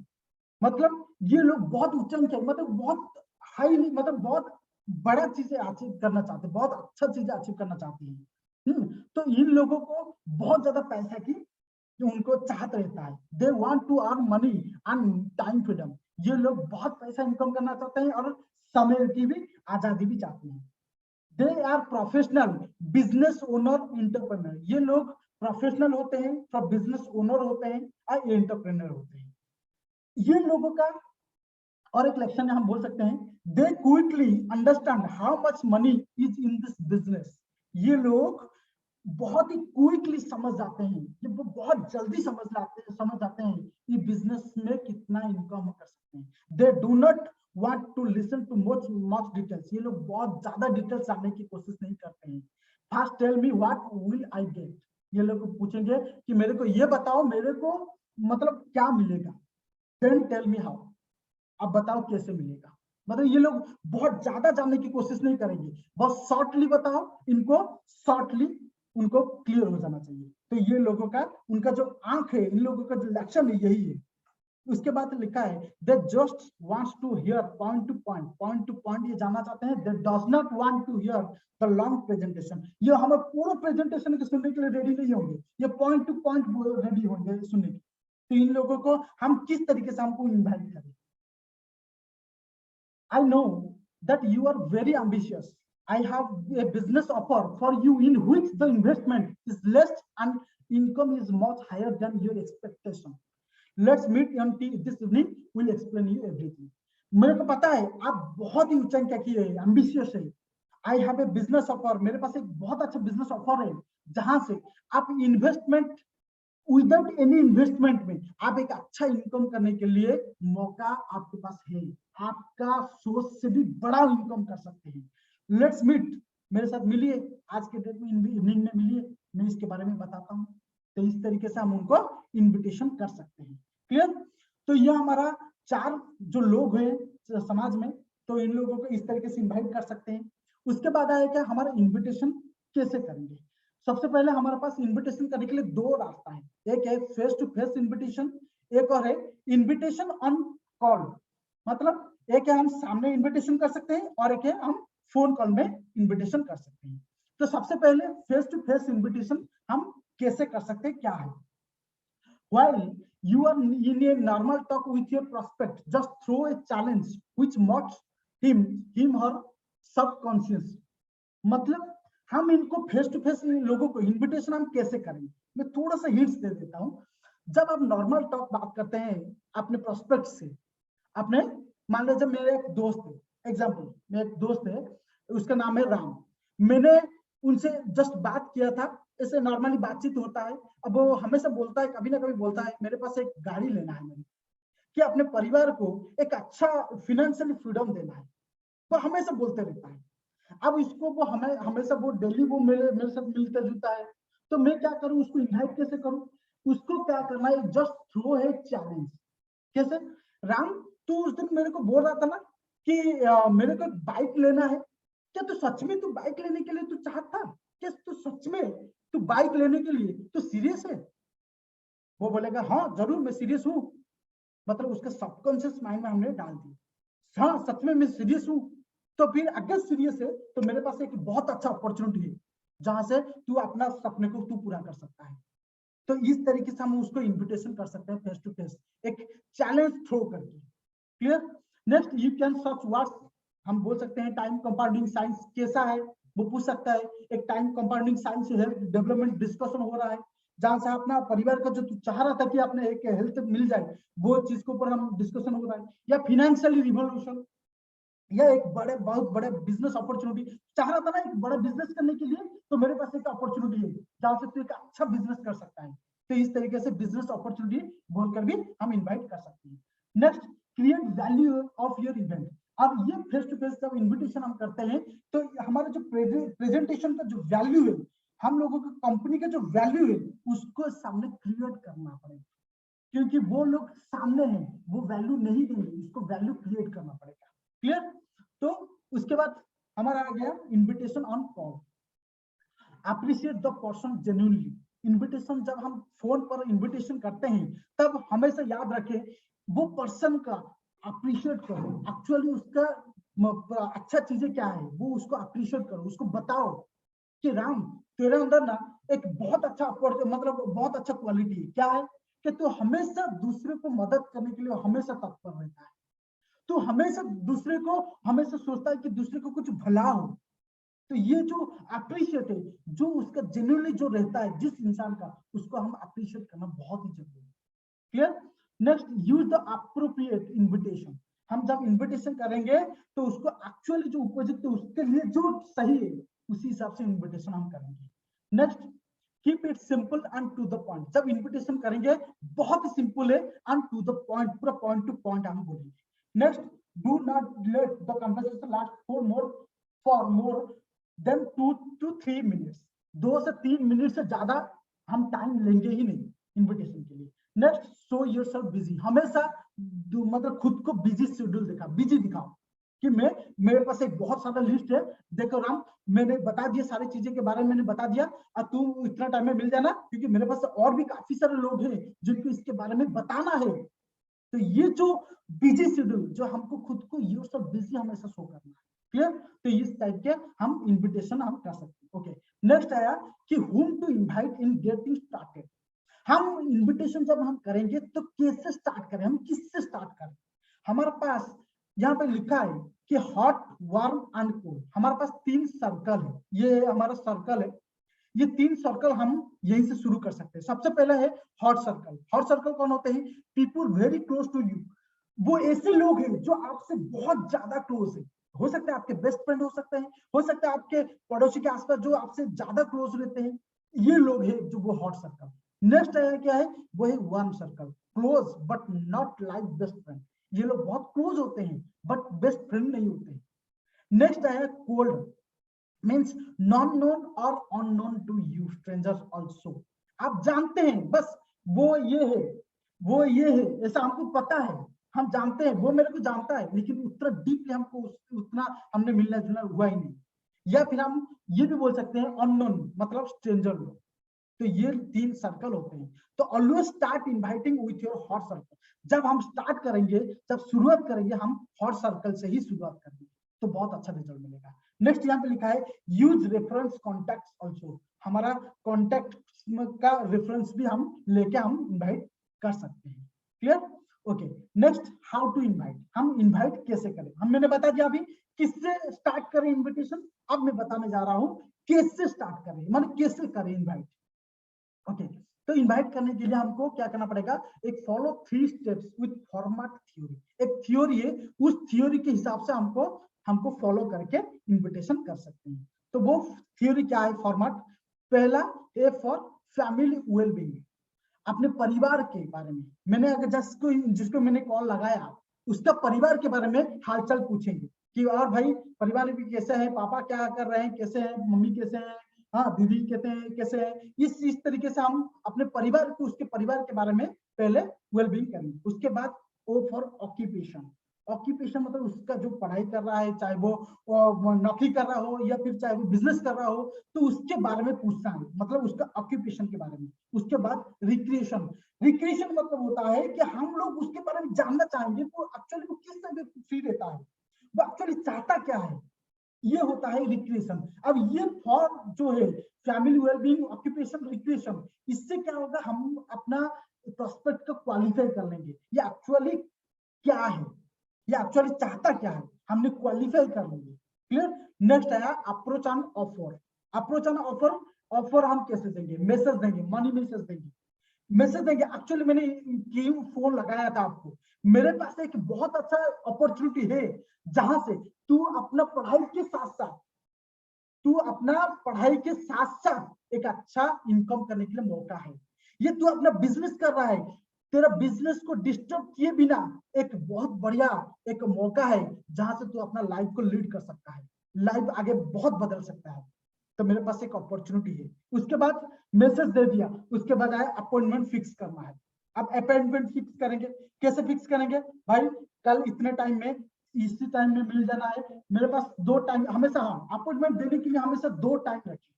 मतलब ये लोग बहुत उच्चांक है, मतलब बहुत हाईली, मतलब बहुत बड़ा चीजें अचीव करना चाहते हैं, बहुत अच्छा चीजें अचीव करना चाहते हैं। तो इन लोगों को बहुत ज्यादा पैसा की जो उनको चाहत रहता है, they want to earn money and time freedom, ये लोग बहुत पैसा इनकम करना चाहते हैं और समय की भी आजादी भी चाहते हैं। They are professional business owner entrepreneur, ये लोग प्रोफेशनल होते हैं, बिजनेस ओनर होते हैं और एंटरप्रेन्योर होते हैं। ये लोगों का और एक लक्षण हम बोल सकते हैं, दे quickly understand how much money is in this business, ये लोग बहुत ही क्विकली समझ जाते हैं, ये बहुत जल्दी समझ जाते हैं कि बिजनेस में कितना इनकम कर सकते हैं। They do not want to listen too much details, ये लोग बहुत ज्यादा डिटेल्स जानने की कोशिश नहीं करते हैं। First tell me what will I get, ये लोग पूछेंगे कि मेरे को ये बताओ, मेरे को मतलब क्या मिलेगा, देन टेल मी हाउ, अब बताओ कैसे मिलेगा। मतलब ये लोग बहुत ज्यादा जानने की कोशिश नहीं करेंगे, बस शॉर्टली बताओ, इनको शॉर्टली उनको क्लियर हो जाना चाहिए। तो ये लोगों का, उनका जो आंख है, इन लोगों का जो लक्षण है यही है। उसके बाद लिखा है they just wants to hear point to point, point to point ये जानना चाहते हैं, they does not want to hear the long presentation, ये हमें पूरा प्रेजेंटेशन को सुनने के लिए रेडी नहीं होंगे, ये पॉइंट टू पॉइंट रेडी होंगे सुनने के। तो इन लोगों को हम किस तरीके से हमको इन्वाइट करें। I know that you are very ambitious. I have a business offer for you in which the investment is less and income is much higher than your expectation. Let's meet on this evening. We'll explain you everything. मेरे को पता है आप बहुत ही उच्चांक किए हैं, ambitious है। आई have a business offer, मेरे पास एक बहुत अच्छा बिजनेस ऑफर है जहां से आप इन्वेस्टमेंट, विदाउट एनी इन्वेस्टमेंट में आप एक अच्छा इनकम करने के लिए मौका आपके पास है, आपका सोच से भी बड़ा इनकम कर सकते हैं। लेट्स मीट, मेरे साथ मिलिए, आज के डेट में इवनिंग में मिलिए, मैं इसके बारे में बताता हूँ। तो इस तरीके से हम उनको इनविटेशन कर सकते हैं। क्लियर? तो यह हमारा 4 जो लोग हैं समाज में, तो इन लोगों को इस तरीके से इन्वाइट कर सकते हैं। उसके बाद आया क्या, हमारा इन्विटेशन कैसे करेंगे। सबसे पहले हमारे पास इनविटेशन करने के लिए 2 रास्ता है, एक है फेस टू फेस इनविटेशन, एक और है इनविटेशन ऑन कॉल, मतलब एक है हम सामने इनविटेशन कर सकते हैं और एक है हम फोन कॉल में इनविटेशन कर सकते हैं। तो सबसे पहले फेस टू फेस इनविटेशन हम कैसे कर सकते हैं, क्या है। While you are in a normal talk with your prospect, just throw a challenge which mocks him or subconscious, मतलब हम इनको फेस टू फेस लोगों को इनविटेशन हम कैसे करेंगे, मैं थोड़ा सा हिंट्स दे देता हूँ। जब आप नॉर्मल टॉक बात करते हैं अपने प्रोस्पेक्ट से, अपने मान लो जब मेरे एक दोस्त है, एग्जांपल मेरा एक दोस्त है, उसका नाम है राम, मैंने उनसे जस्ट बात किया था, ऐसे नॉर्मली बातचीत होता है। अब वो हमेशा बोलता है, कभी ना कभी बोलता है मेरे पास एक गाड़ी लेना है, मेरे कि अपने परिवार को एक अच्छा फिनेंशियल फ्रीडम देना है, वो हमेशा बोलते रहता है। अब इसको वो हमें हमेशा वो डेली वो मेरे साथ मिलता जुलता है, तो मैं क्या करूं, उसको इनवाइट कैसे करूं। उसको क्या करना है, जस्ट थ्रो है चैलेंज। कैसे, राम तू उस दिन मेरे को बोल रहा था ना कि मेरे को बाइक लेना है, क्या तू सच में तू बाइक लेने के लिए तू चाहता, क्या तू सच में तू बाइक लेने के लिए तू सीरियस है। वो बोलेगा हाँ जरूर मैं सीरियस हूँ, मतलब उसके सबकॉन्शियस माइंड में हमने डाल दिया, हाँ सच में मैं सीरियस हूँ। तो फिर अगर सीरियस है तो मेरे पास एक बहुत अच्छा अपॉर्चुनिटी है जहां से तू अपना सपने को तू पूरा कर सकता है। तो इस तरीके से हम उसको इनविटेशन कर सकते हैं फेस टू फेस, एक चैलेंज थ्रो करके। Clear? Next you can search what's, हम बोल सकते हैं टाइम कंपाउंडिंग साइंस कैसा है, वो पूछ सकता है। एक time compounding science health development discussion हो रहा है, जहां से अपना परिवार का जो तू चाह रहा था कि अपने एक हेल्थ मिल जाए, वो चीज के ऊपर हम डिस्कशन हो रहा है। या फिनेंशियली रिवोल्यूशन, या एक बड़े बहुत बड़े बिजनेस अपॉर्चुनिटी चाह रहा था ना, एक बड़ा बिजनेस करने के लिए, तो मेरे पास एक अपॉर्चुनिटी है जहां से तू एक अच्छा बिजनेस कर सकता है। तो इस तरीके से बिजनेस अपॉर्चुनिटी बोलकर भी हम इनवाइट कर सकते हैं। Next, create value of your event. अब ये फेस टू फेस जब इन्विटेशन हम करते हैं, तो हमारा जो प्रेजेंटेशन का जो वैल्यू है, हम लोगों की कंपनी का जो वैल्यू है, उसको सामने क्रिएट करना पड़ेगा, क्योंकि वो लोग सामने हैं, वो वैल्यू नहीं देंगे, उसको वैल्यू क्रिएट करना पड़ेगा। क्लियर? तो उसके बाद हमारा आ गया invitation on call. Appreciate the person genuinely. Invitation जब हम फोन पर इन्विटेशन करते हैं, तब हमेशा याद रखें, वो पर्सन का अप्रिशिएट करो, एक्चुअली उसका अच्छा चीजें क्या है वो उसको अप्रिशिएट करो, उसको बताओ कि राम, तेरे अंदर ना एक बहुत अच्छा मतलब बहुत अच्छा क्वालिटी है, क्या है कि तू हमेशा दूसरे को मदद करने के लिए हमेशा तत्पर रहता है, तो हमेशा दूसरे को हमेशा सोचता है कि दूसरे को कुछ भला हो। तो ये जो अप्रिशिएट है, जो उसका जेन्युइनली जो रहता है जिस इंसान का, उसको हम अप्रिशिएट करना बहुत ही जरूरी है। Clear? Next, use the appropriate invitation. हम जब इन्विटेशन करेंगे तो उसको एक्चुअली जो उपयुक्त है उसके लिए जो सही है, उसी हिसाब से इन्विटेशन हम करेंगे। Next, keep it simple and to the point. जब इन्विटेशन करेंगे बहुत ही सिंपल है एंड टू द पॉइंट, पूरा पॉइंट टू पॉइंट हम बोलेंगे। Next, do not let the conversation last for more than 2 to 3 minutes. 2 से 3 मिनट से ज्यादा हम टाइम लेंगे ही नहीं इन्विटेशन के लिए। Next, show yourself busy. हमेशा मतलब खुद को बिजी शेड्यूल बिजी दिखाओ कि मेरे पास एक बहुत सारा लिस्ट है, देखो राम, मैंने बता दिया सारी चीजें के बारे में, मैंने बता दिया, और तू इतना टाइम में मिल जाना, क्योंकि मेरे पास और भी काफी सारे लोग हैं जिनको इसके बारे में बताना है। तो ये जो बिजी शेड्यूल, जो हमको खुद को योरसेल्फ बिजी हमेशा शो करना है। क्लियर? तो इस टाइप के हम इन्विटेशन हम कर सकते हैं। ओके, नेक्स्ट आया कि whom to invite in getting started। हम इन्विटेशन जब हम करेंगे तो कैसे स्टार्ट करें, हम किससे स्टार्ट करें। हमारे पास यहाँ पे लिखा है कि हॉट, वार्म एंड कोल्ड। हमारे पास 3 सर्कल है, ये हमारा सर्कल है, ये 3 सर्कल हम यहीं से शुरू कर सकते हैं। सबसे पहले है हॉट सर्कल। हॉट सर्कल कौन होते हैं? People very close to you. वो ऐसे लोग हैं जो आपसे बहुत ज्यादा क्लोज है। हो सकता है आपके बेस्ट फ्रेंड हो सकते हैं, हो सकता है आपके पड़ोसी के आसपास जो आपसे ज्यादा क्लोज रहते हैं, ये लोग हैं जो वो हॉट सर्कल। नेक्स्ट आया क्या है? वो है warm circle. Close but not like best friend. ये लोग बहुत क्लोज होते हैं बट बेस्ट फ्रेंड नहीं होते। नेक्स्ट आया cold, means non known or unknown to you, strangers also. आप जानते हैं बस वो ये है, वो ये है, ऐसा हमको पता है, हम जानते हैं वो मेरे को जानता है, लेकिन उतना डीपली हमको उतना हमने मिलना जुलना हुआ ही नहीं। या फिर हम ये भी बोल सकते हैं अननोन, मतलब स्ट्रेंजर लोग। तो ये 3 सर्कल होते हैं। तो always start inviting with your hot circle. जब हम स्टार्ट करेंगे, जब शुरुआत करेंगे, हम हॉट सर्कल से ही शुरुआत करेंगे, तो बहुत अच्छा रिजल्ट मिलेगा। नेक्स्ट यहाँ पे लिखा है यूज रेफरेंस कॉन्टैक्ट्स ऑल्सो। हमारा कॉन्टैक्ट का रेफरेंस भी हम लेके हम इनवाइट कर सकते हैं। Clear? Okay, next, how to invite. हम इनवाइट कैसे करें, हम मैंने बता दिया अभी किससे स्टार्ट करें इन्विटेशन। अब मैं बताने जा रहा हूं कैसे स्टार्ट करें, मतलब कैसे करें इनवाइट। ओके, तो इनवाइट करने के लिए हमको क्या करना पड़ेगा? एक follow 3 steps with format theory. एक थ्योरी है, उस थ्योरी के हिसाब से हमको फॉलो करके इनविटेशन कर सकते हैं। तो वो थ्योरी क्या है? फॉर्मेट। पहला, ए फॉर फैमिली वेलबींग। अपने परिवार के बारे में, मैंने अगर जिसको मैंने कॉल लगाया, उसका परिवार के बारे में हालचाल पूछेंगे कि और भाई परिवार में कैसे है, पापा क्या कर रहे हैं, कैसे हैं मम्मी, कैसे हैं, हाँ दीदी कहते हैं कैसे है। इस तरीके से हम अपने परिवार को, उसके परिवार के बारे में पहले वेलबींग करेंगे। उसके बाद ओ फॉर ऑक्यूपेशन। ऑक्यूपेशन मतलब उसका जो पढ़ाई कर रहा है, चाहे वो नौकरी कर रहा हो या फिर चाहे वो बिजनेस कर रहा हो, तो उसके बारे में पूछना है, मतलब उसका ऑक्यूपेशन के बारे में। उसके बाद रिक्रिएशन। रिक्रिएशन मतलब होता है कि हम लोग उसके बारे में जानना चाहेंगे, वो एक्चुअली वो किस तरह फ्री रहता है, वो एक्चुअली चाहता क्या है, ये होता है रिक्रिएशन। अब ये फॉर जो है फैमिली वेलबींग, ऑक्यूपेशन, रिक्रिएशन, इससे क्या होगा, हम अपना प्रोस्पेक्ट को क्वालिफाई कर लेंगे, ये एक्चुअली क्या है, ये एक्चुअली चाहता क्या है, हमने क्वालिफाई कर लेंगे। क्लियर। नेक्स्ट आया approach on offer. Approach on offer, offer हम कैसे देंगे, मैसेज देंगे, मनी मैसेज देंगे, मैसेज देंगे। एक्चुअली मैंने क्यों फोन लगाया था आपको, मेरे पास एक बहुत अच्छा अपॉर्चुनिटी है जहां से तू अपना पढ़ाई के साथ साथ, तू अपना पढ़ाई के साथ साथ एक अच्छा इनकम करने के लिए मौका है। ये तू अपना बिजनेस कर रहा है, तेरा बिजनेस को डिस्टर्ब किए बिना एक बहुत बढ़िया एक मौका है जहां से तू अपना लाइफ को लीड कर सकता है, लाइफ आगे बहुत बदल सकता है। तो मेरे पास एक अपॉर्चुनिटी है। उसके बाद मैसेज दे दिया, उसके बाद आया अपॉइंटमेंट फिक्स करना है। अब अपॉइंटमेंट फिक्स करेंगे, कैसे फिक्स करेंगे भाई, कल इतने टाइम में इसी टाइम में मिल जाना है। मेरे पास 2 टाइम हमेशा, हाँ अपॉइंटमेंट देने के लिए हमेशा 2 टाइम रखें,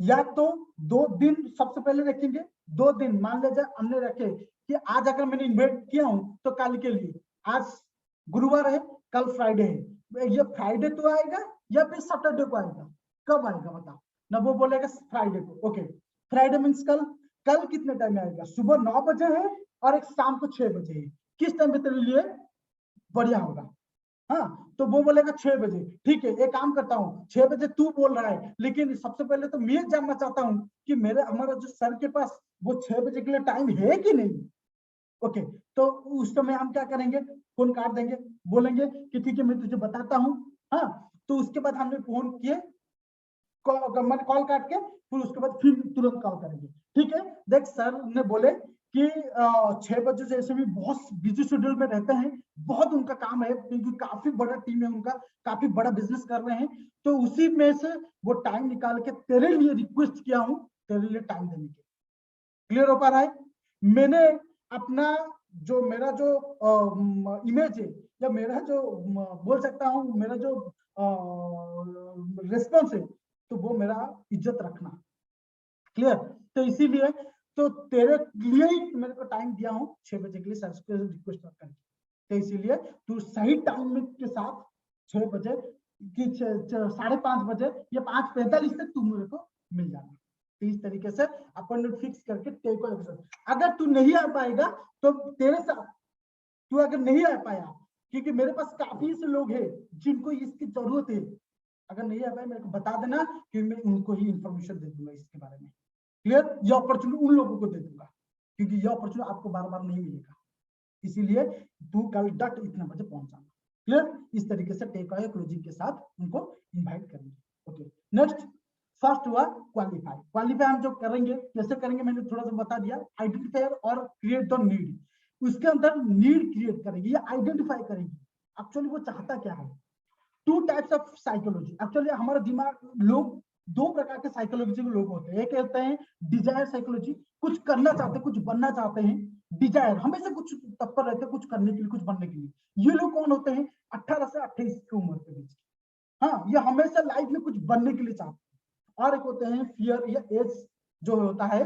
या तो 2 दिन सबसे पहले रखेंगे, 2 दिन मान लीजिए हमने रखे कि आज अगर मैंने इन्वाइट किया हूं तो कल के लिए, आज गुरुवार है, कल फ्राइडे है, ये फ्राइडे तो आएगा या फिर सैटरडे को आएगा, कब आएगा बताओ ना, वो बोलेगा फ्राइडे को। ओके, फ्राइडे मीन्स कल, कल कितने टाइम में आएगा, सुबह 9 बजे है और एक शाम को 6 बजे है, किस टाइम पे तेरे लिए बढ़िया होगा। हाँ, तो वो बोलेगा 6 बजे, ठीक है एक काम करता हूँ 6 बजे तू बोल रहा है, लेकिन सबसे पहले तो मैं जानना चाहता हूँ कि मेरे हमारा जो सर के पास वो 6 बजे के लिए टाइम है कि नहीं। ओके, तो उस समय हम क्या करेंगे, फोन काट देंगे, बोलेंगे कि ठीक है मैं तुझे बताता हूँ। हाँ, तो उसके बाद हमने फोन किए, मैंने कॉल काट के फिर उसके बाद फिर तुरंत कॉल करेंगे, ठीक है। देख सर ने बोले कि 6 बजे से ऐसे भी बहुत बिजी शेड्यूल में रहते हैं, बहुत उनका काम है क्योंकि काफी बड़ा टीम है उनका, काफी बड़ा बिजनेस कर रहे हैं, तो उसी में से वो टाइम निकाल के तेरे लिए रिक्वेस्ट किया हूँ, तेरे लिए टाइम देने के। क्लियर हो पा रहा है। मैंने अपना जो मेरा जो इमेज है, या मेरा जो बोल सकता हूँ मेरा जो रिस्पॉन्स है, तो वो मेरा इज्जत रखना। क्लियर, तो इसीलिए तो तेरे लिए ही मेरे को टाइम दिया हूँ 6 बजे के लिए सर से रिक्वेस्ट करके, तो इसीलिए तू सही टाइम के साथ 6 बजे की 5:30 बजे या 5:45 तक तू मेरे को मिल जाना। तो इस तरीके से अपॉइंटमेंट फिक्स करके टेक को, अगर तू नहीं आ पाएगा तो तेरे साथ, तू अगर नहीं आ पाया, क्योंकि मेरे पास काफी से लोग हैं जिनको इसकी जरूरत है, अगर नहीं आ पाए मेरे को बता देना कि मैं उनको ही इंफॉर्मेशन दे दूंगा इसके बारे में। क्लियर, ये अपॉर्चुनिटी उन लोगों को दे दूंगा क्योंकि ये अपॉर्चुनिटी आपको बार बार नहीं मिलेगा, इसीलिए तू कल डट इतने बजे पहुंच जाना। क्लियर, इस तरीके से टेक अवे क्लोजिंग के साथ उनको इनवाइट करेंगे। ओके, नेक्स्ट फर्स्ट हुआ क्वालिफाई। क्वालिफाई हम जो करेंगे कैसे करेंगे मैंने थोड़ा सा बता दिया, आइडेंटिफायर और क्रिएट द नीड, उसके अंदर नीड क्रिएट करेंगे या आइडेंटिफाई करेंगे एक्चुअली वो चाहता क्या है। 2 टाइप्स ऑफ साइकोलॉजी, एक्चुअली हमारा दिमाग, लोग 2 प्रकार के साइकोलॉजी के लोग होते हैं, एक कहते हैं डिजायर साइकोलॉजी, कुछ करना चाहते हैं, कुछ बनना चाहते हैं, डिजायर हमेशा कुछ तत्पर रहते हैं कुछ करने के लिए, कुछ बनने के लिए। ये लोग कौन होते हैं, 18 से 28 की उम्र के बीच। हाँ, ये हमेशा लाइफ में कुछ बनने के लिए चाहते हैं। और एक होते हैं फियर या एज जो होता है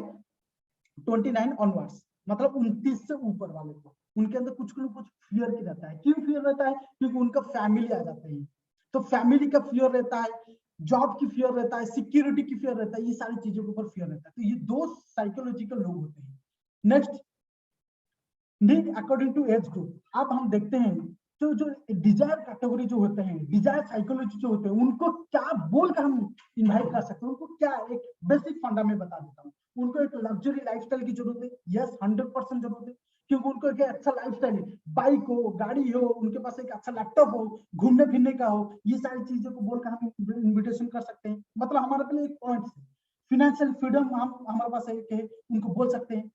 29 ऑनवर्ड्स, मतलब 29 से ऊपर वाले को, उनके अंदर कुछ ना कुछ फियर की रहता है। क्यों फियर रहता है, क्योंकि उनका फैमिली आ जाते हैं, तो फैमिली का फियर रहता है, जॉब की फियर रहता है, सिक्योरिटी की फियर रहता है, ये सारी चीजों के ऊपर फियर रहता है। तो ये 2 साइकोलॉजिकल लोग होते हैं। Next, need according to age group. अब हम देखते हैं तो जो डिजायर कैटेगरी जो होते हैं, डिजायर साइकोलॉजी जो होते हैं, उनको क्या बोलकर हम इनवाइट कर सकते हैं, उनको क्या एक बेसिक फंडा में बता देता हूँ। उनको एक लग्जरी लाइफस्टाइल की जरूरत है, यस 100% जरूरत है, क्योंकि उनको एक अच्छा लाइफस्टाइल है, बाइक हो, गाड़ी हो, उनके पास एक अच्छा लैपटॉप हो, घूमने फिरने का हो, ये सारी चीजों को बोलकर हम इन्विटेशन कर सकते हैं। मतलब हमारे पास एक पॉइंट है, फिनेंशियल फ्रीडम हम हमारे पास एक है, उनको बोल सकते हैं।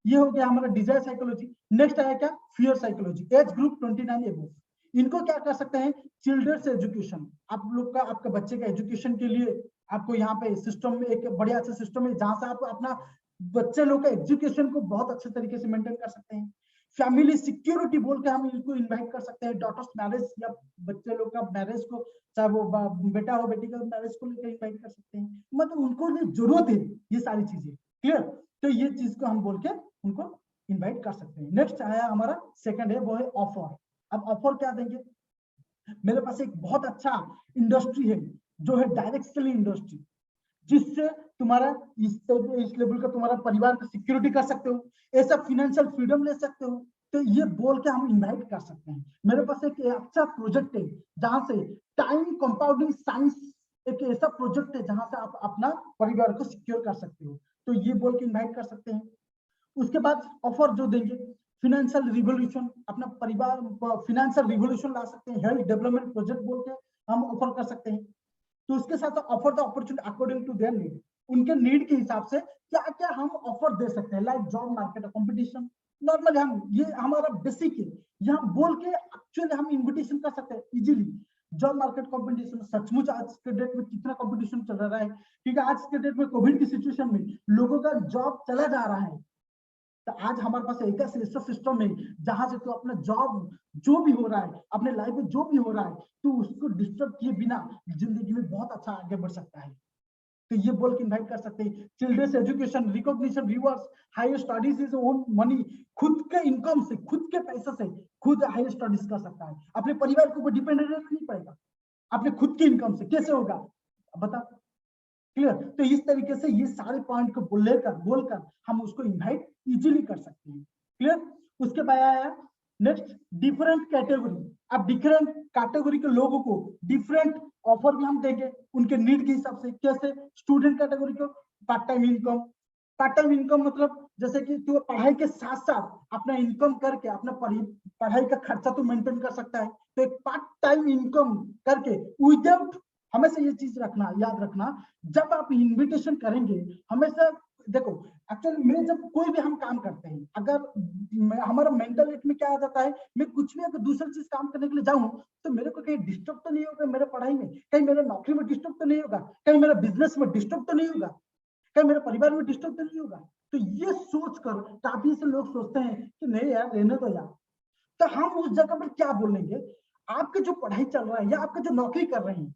ये हो गया हमारा डिजायर साइकोलॉजी। नेक्स्ट आया क्या, fear psychology, age group 29 above. इनको क्या कर सकते हैं, चिल्ड्रंस एजुकेशन, आप लोग का आपके बच्चे का एजुकेशन के लिए आपको यहाँ पे सिस्टम में एक बढ़िया अच्छा सिस्टम है जहां से आप अपना बच्चे लोग का एजुकेशन को बहुत अच्छे तरीके से मेंटेन कर सकते हैं। फैमिली सिक्योरिटी बोल के हम इनको इन्वाइट कर सकते हैं, डॉटर्स मैरिज या बच्चे लोग का मैरिज को, चाहे वो बेटा हो बेटी का मैरिज को लेकर इन्वाइट कर सकते हैं। मतलब उनको जरूरत है ये सारी चीजें। क्लियर, तो ये चीज को हम बोल के उनको इनवाइट कर सकते हैं। नेक्स्ट आया हमारा सेकंड है, वो है ऑफर। अब ऑफर क्या देंगे, मेरे पास एक बहुत अच्छा इंडस्ट्री है जो है डायरेक्ट सेलिंग इंडस्ट्री, जिससे तुम्हारा इस लेवल का तुम्हारा परिवार का सिक्योरिटी कर सकते हो, ऐसा फिनेंशियल फ्रीडम ले सकते हो। तो ये बोल के हम इनवाइट कर सकते हैं, मेरे पास एक अच्छा प्रोजेक्ट है जहां से टाइम कंपाउंडिंग साइंस एक ऐसा प्रोजेक्ट है जहां से आप अपना परिवार को सिक्योर कर सकते हो, तो ये बोल के इनवाइट कर सकते हैं। उसके बाद ऑफर जो देंगे, फिनेंशियल रिवोल्यूशन, अपना परिवार फिनेंशियल रिवोल्यूशन ला सकते हैं, हेल्थ डेवलपमेंट प्रोजेक्ट बोल के हम ऑफर कर सकते हैं। तो उसके साथ offer the opportunity according to their need, उनके नीड के हिसाब से क्या क्या हम ऑफर दे सकते हैं, like job market competition. Normally हम ये हमारा बेसिक है, यहाँ बोल के एक्चुअली हम इन्विटेशन कर सकते हैं इजीली। जॉब मार्केट कंपटीशन, सचमुच आज के डेट में कितना कंपटीशन चल रहा है, क्योंकि आज के डेट में कोविड की सिचुएशन में लोगों का जॉब चला जा रहा है। तो आज हमारे पास एक ऐसा सिस्टम है जहां से तो अपना जॉब जो भी हो रहा है, अपने लाइफ में जो भी हो रहा है, तो उसको डिस्टर्ब किए बिना जिंदगी में बहुत अच्छा आगे बढ़ सकता है। तो ये बोल के इनवाइट कर सकते हैं। Children's education, recognition, rewards, higher studies is own money, खुद के इनकम से, खुद के पैसे से खुद हायर स्टडीज कर सकता है, अपने परिवार के ऊपर डिपेंडेंट नहीं पड़ेगा, अपने खुद के इनकम से कैसे होगा बता। क्लियर? तो इस तरीके से ये सारे पॉइंट को बोलकर हम उसको इनवाइट इजीली कर सकते हैं। क्लियर? उसके बाद आया नेक्स्ट डिफरेंट कैटेगरी। अब डिफरेंट कैटेगरी के लोगों को डिफरेंट ऑफर भी हम देंगे उनके नीड के हिसाब से। कैसे? स्टूडेंट कैटेगरी को part time income. Part time income मतलब जैसे कि तू पढ़ाई के साथ साथ अपना इनकम करके अपना पढ़ाई का खर्चा तो मेंटेन कर सकता है, तो एक पार्ट टाइम इनकम करके विदाउट, हमेशा ये चीज रखना, याद रखना, जब आप इनविटेशन करेंगे हमेशा देखो, एक्चुअली में जब कोई भी हम काम करते हैं, अगर हमारा मेंटालिटी में क्या आ जाता है, मैं कुछ भी अगर दूसरी चीज काम करने के लिए जाऊं तो मेरे को कहीं डिस्टर्ब तो नहीं होगा मेरे पढ़ाई में, कहीं मेरे नौकरी में डिस्टर्ब तो नहीं होगा, कहीं मेरा बिजनेस में डिस्टर्ब तो नहीं होगा, कहीं मेरे परिवार में डिस्टर्ब तो नहीं होगा। तो ये सोचकर काफी से लोग सोचते हैं कि नहीं यार रहने दो यार। तो हम उस जगह पर क्या बोलेंगे, आपके जो पढ़ाई चल रहा है या आपके जो नौकरी कर रहे हैं,